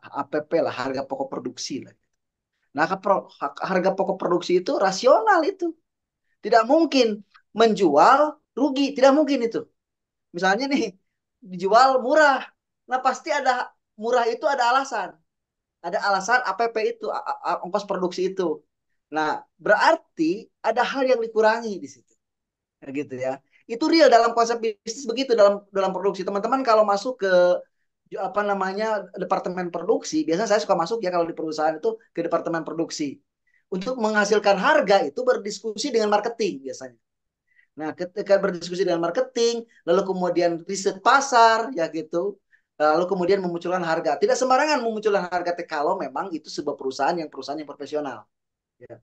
APP lah, harga pokok produksi lah. Nah, harga pokok produksi itu rasional itu. Tidak mungkin menjual rugi, tidak mungkin itu. Misalnya nih, dijual murah. Nah, pasti ada murah itu ada alasan. Ada alasan APP itu, ongkos produksi itu. Nah, berarti ada hal yang dikurangi di situ. Nah, gitu ya. Itu real dalam konsep bisnis begitu dalam produksi. Teman-teman kalau masuk ke departemen produksi, biasanya saya suka masuk ya kalau di perusahaan itu ke departemen produksi. Untuk menghasilkan harga itu berdiskusi dengan marketing biasanya. Nah, ketika berdiskusi dengan marketing, lalu kemudian riset pasar, ya gitu, lalu kemudian memunculkan harga. Tidak sembarangan memunculkan harga kalau memang itu sebuah perusahaan yang profesional. Ya.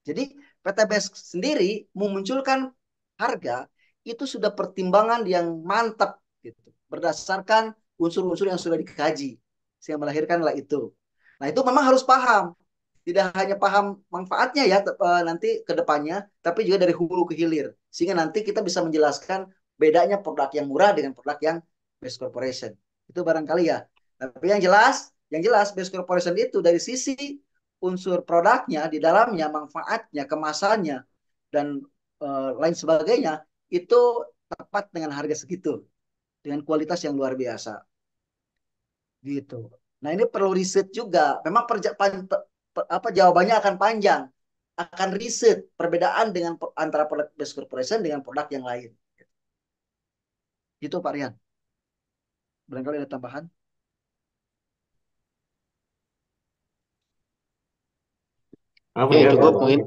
Jadi PTBS sendiri memunculkan harga itu sudah pertimbangan yang mantap, gitu, berdasarkan unsur-unsur yang sudah dikaji, sehingga melahirkanlah itu. Nah, itu memang harus paham. Tidak hanya paham manfaatnya ya nanti ke depannya, tapi juga dari hulu ke hilir. Sehingga nanti kita bisa menjelaskan bedanya produk yang murah dengan produk yang best corporation. Itu barangkali ya. Tapi yang jelas best corporation itu dari sisi unsur produknya di dalamnya, manfaatnya, kemasannya, dan lain sebagainya, itu tepat dengan harga segitu. Dengan kualitas yang luar biasa. Gitu. Nah, ini perlu riset juga. Memang jawabannya akan panjang. Akan riset perbedaan antara produk best corporation dengan produk yang lain. Itu Pak Rian. Barangkali ada tambahan? Apa Ya, ya? cukup mungkin.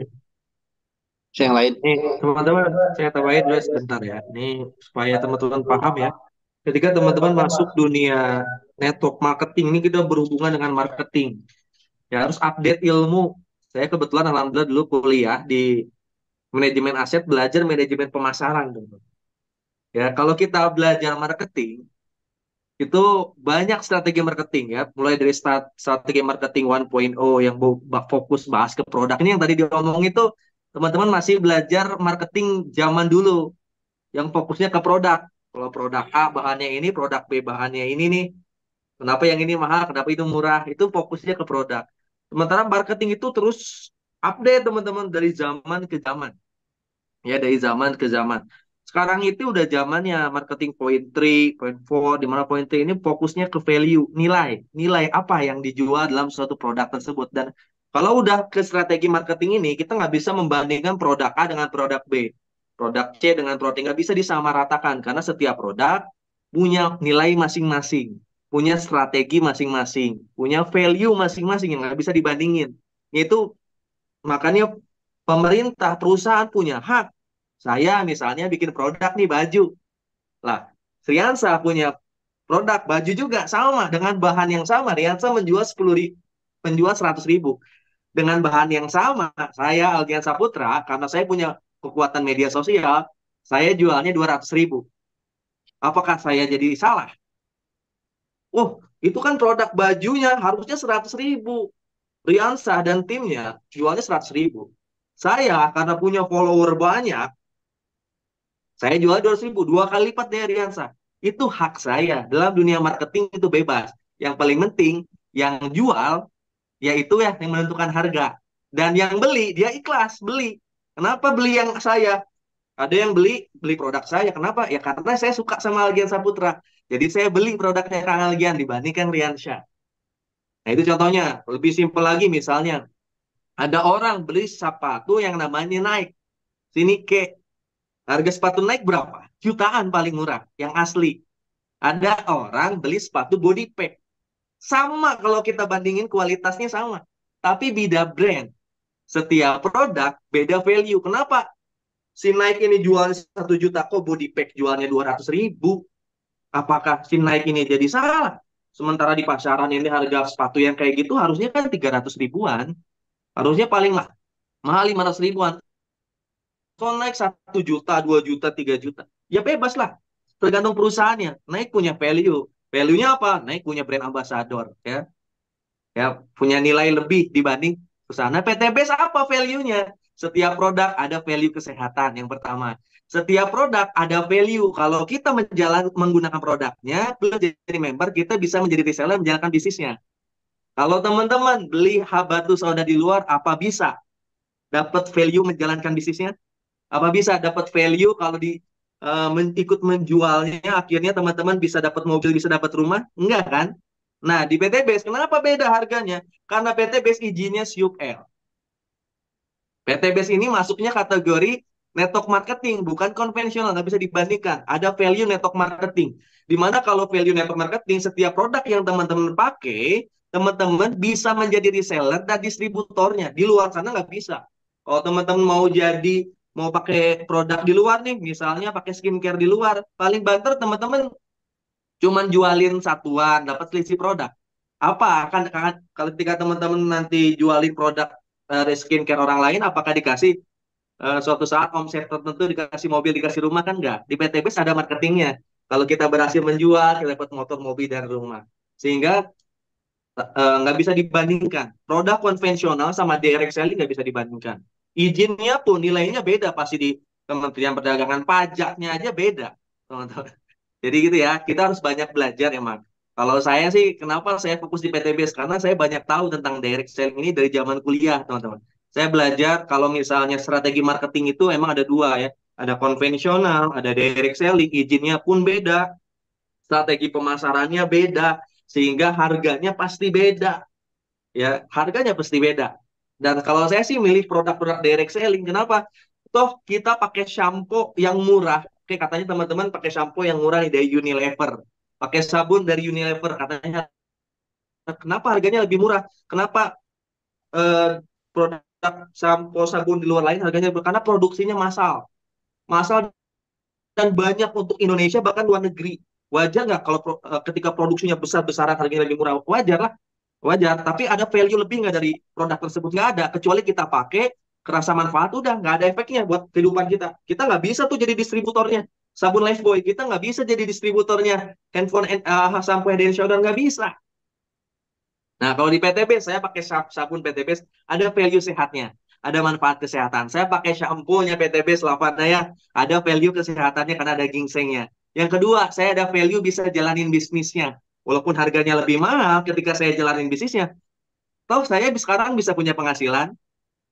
Yang lain. Nih, teman-teman, saya tambahin dulu sebentar ya. Ini supaya teman-teman paham ya. Ketika teman-teman masuk dunia network marketing, ini kita berhubungan dengan marketing. Ya harus update ilmu. Saya kebetulan alhamdulillah dulu kuliah di manajemen aset, belajar manajemen pemasaran. Ya, kalau kita belajar marketing, itu banyak strategi marketing ya, mulai dari strategi marketing 1.0 yang fokus bahas ke produk. Ini yang tadi diomong itu teman-teman masih belajar marketing zaman dulu yang fokusnya ke produk. Kalau produk A bahannya ini, produk B bahannya ini nih. Kenapa yang ini mahal, kenapa itu murah? Itu fokusnya ke produk. Sementara marketing itu terus update teman-teman dari zaman ke zaman. Ya, dari zaman ke zaman. Sekarang itu udah zamannya marketing point 3, point 4, di mana point 3 ini fokusnya ke value, nilai apa yang dijual dalam suatu produk tersebut. Dan kalau udah ke strategi marketing ini, kita nggak bisa membandingkan produk A dengan produk B, produk C dengan produk, nggak bisa disamaratakan karena setiap produk punya nilai masing-masing, punya strategi masing-masing, punya value masing-masing yang nggak bisa dibandingin. Itu makanya pemerintah, perusahaan punya hak. Saya misalnya bikin produk nih baju. Lah, Riansa punya produk baju juga sama dengan bahan yang sama. Riansa menjual 100.000. Dengan bahan yang sama, saya Aldian Saputra, karena saya punya kekuatan media sosial, saya jualnya 200.000. Apakah saya jadi salah? Itu kan produk bajunya harusnya 100.000. Riansa dan timnya jualnya 100.000. Saya karena punya follower banyak, saya jual 200.000, 2 kali lipat dari Riansa. Itu hak saya. Dalam dunia marketing itu bebas. Yang paling penting, yang jual, yaitu ya yang menentukan harga. Dan yang beli, dia ikhlas beli. Kenapa beli yang saya? Ada yang beli produk saya. Kenapa? Ya karena saya suka sama Algian Saputra. Jadi saya beli produknya Kang Algian dibandingkan Riansyah. Nah itu contohnya. Lebih simpel lagi misalnya. Ada orang beli sepatu yang namanya Nike. Sini ke. Harga sepatu Nike berapa? Jutaan paling murah. Yang asli. Ada orang beli sepatu body pack. Sama kalau kita bandingin kualitasnya sama. Tapi beda brand. Setiap produk beda value. Kenapa? Si Nike ini jualnya 1 juta, kok body pack jualnya 200.000? Apakah si Nike ini jadi salah? Sementara di pasaran ini harga sepatu yang kayak gitu harusnya kan 300.000-an. Harusnya paling mahal 500.000-an. Kok naik 1 juta, 2 juta, 3 juta? Ya bebas lah. Tergantung perusahaannya. Naik punya value. Value-nya apa? Naik punya brand ambassador. Ya punya nilai lebih dibanding perusahaan. Nah, PTBS apa value-nya? Setiap produk ada value kesehatan yang pertama. Setiap produk ada value. Kalau kita menggunakan produknya, plus jadi member, kita bisa menjadi reseller menjalankan bisnisnya. Kalau teman-teman beli Habatu Soda di luar, apa bisa dapat value menjalankan bisnisnya? Apa bisa dapat value kalau ikut menjualnya, akhirnya teman-teman bisa dapat mobil, bisa dapat rumah? Enggak kan? Nah, di PTBS kenapa beda harganya? Karena PTBS izinnya SUP-L. PTBS ini masuknya kategori network marketing, bukan konvensional, nggak bisa dibandingkan. Ada value network marketing. Di mana kalau value network marketing, setiap produk yang teman-teman pakai, teman-teman bisa menjadi reseller dan distributornya. Di luar sana nggak bisa. Kalau teman-teman mau pakai produk di luar nih, misalnya pakai skincare di luar, paling banter teman-teman cuman jualin satuan, dapat selisih produk. Apa kan kalau ketika teman-teman nanti jualin produk skincare orang lain, apakah dikasih suatu saat omset tertentu, dikasih mobil, dikasih rumah? Kan enggak. Di PTBS ada marketingnya. Kalau kita berhasil menjual, kita dapat motor, mobil, dan rumah. Sehingga nggak bisa dibandingkan. Produk konvensional sama direct selling nggak bisa dibandingkan. Izinnya pun nilainya beda pasti di Kementerian Perdagangan, pajaknya aja beda, teman-teman. Jadi gitu ya, kita harus banyak belajar emang. Kalau saya sih, kenapa saya fokus di PTBS? Karena saya banyak tahu tentang direct selling ini dari zaman kuliah, teman-teman. Saya belajar kalau misalnya strategi marketing itu emang ada dua ya. Ada konvensional, ada direct selling, izinnya pun beda, strategi pemasarannya beda, sehingga harganya pasti beda. Ya, harganya pasti beda. Dan kalau saya sih milih produk-produk direct selling, kenapa? Toh kita pakai shampoo yang murah. Oke, katanya teman-teman pakai shampoo yang murah nih dari Unilever. Pakai sabun dari Unilever, katanya kenapa harganya lebih murah? Kenapa produk shampoo sabun di luar lain harganya lebih? Karena produksinya massal. Massal dan banyak untuk Indonesia bahkan luar negeri. Wajar nggak kalau ketika produksinya besar-besaran harganya lebih murah? Wajar lah. Wajar, tapi ada value lebih nggak dari produk tersebut? Nggak ada, kecuali kita pakai kerasa manfaat, udah nggak ada efeknya buat kehidupan kita. Kita nggak bisa tuh jadi distributornya. Sabun Lifebuoy, kita nggak bisa jadi distributornya. Handphone, sampo Head and Shoulder, nggak bisa. Nah, kalau di PTB, saya pakai sabun PTB, ada value sehatnya. Ada manfaat kesehatan. Saya pakai shampoo-nya PTB Lavanda, ada value kesehatannya karena ada ginsengnya. Yang kedua, saya ada value bisa jalanin bisnisnya. Walaupun harganya lebih mahal ketika saya jalanin bisnisnya, toh saya sekarang bisa punya penghasilan,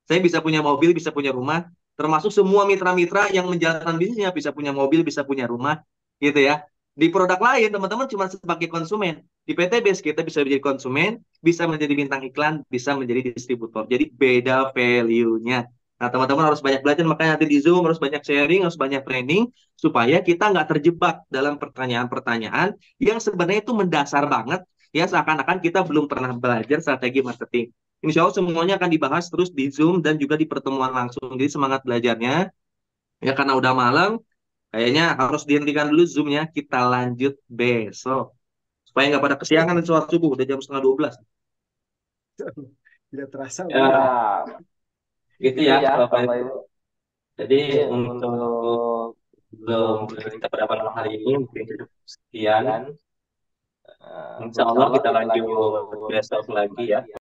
saya bisa punya mobil, bisa punya rumah, termasuk semua mitra-mitra yang menjalankan bisnisnya bisa punya mobil, bisa punya rumah, gitu ya. Di produk lain, teman-teman cuma sebagai konsumen. Di PTBS kita bisa menjadi konsumen, bisa menjadi bintang iklan, bisa menjadi distributor. Jadi beda value-nya. Nah, teman-teman harus banyak belajar, makanya nanti di Zoom harus banyak sharing, harus banyak training, supaya kita nggak terjebak dalam pertanyaan-pertanyaan yang sebenarnya itu mendasar banget, ya seakan-akan kita belum pernah belajar strategi marketing. Insya Allah semuanya akan dibahas terus di Zoom dan juga di pertemuan langsung. Jadi semangat belajarnya. Ya karena udah malam, kayaknya harus dihentikan dulu Zoom-nya. Kita lanjut besok. Supaya nggak pada kesiangan sholat subuh. Udah jam setengah 12. Tidak terasa. Ya, gitu ya, ya, Bapak Bapak Ibu. Ibu. Jadi Untuk untuk belum kita pada malam hari ini mungkin cukup sekian. Insya Allah kita lanjut besok lagi ya.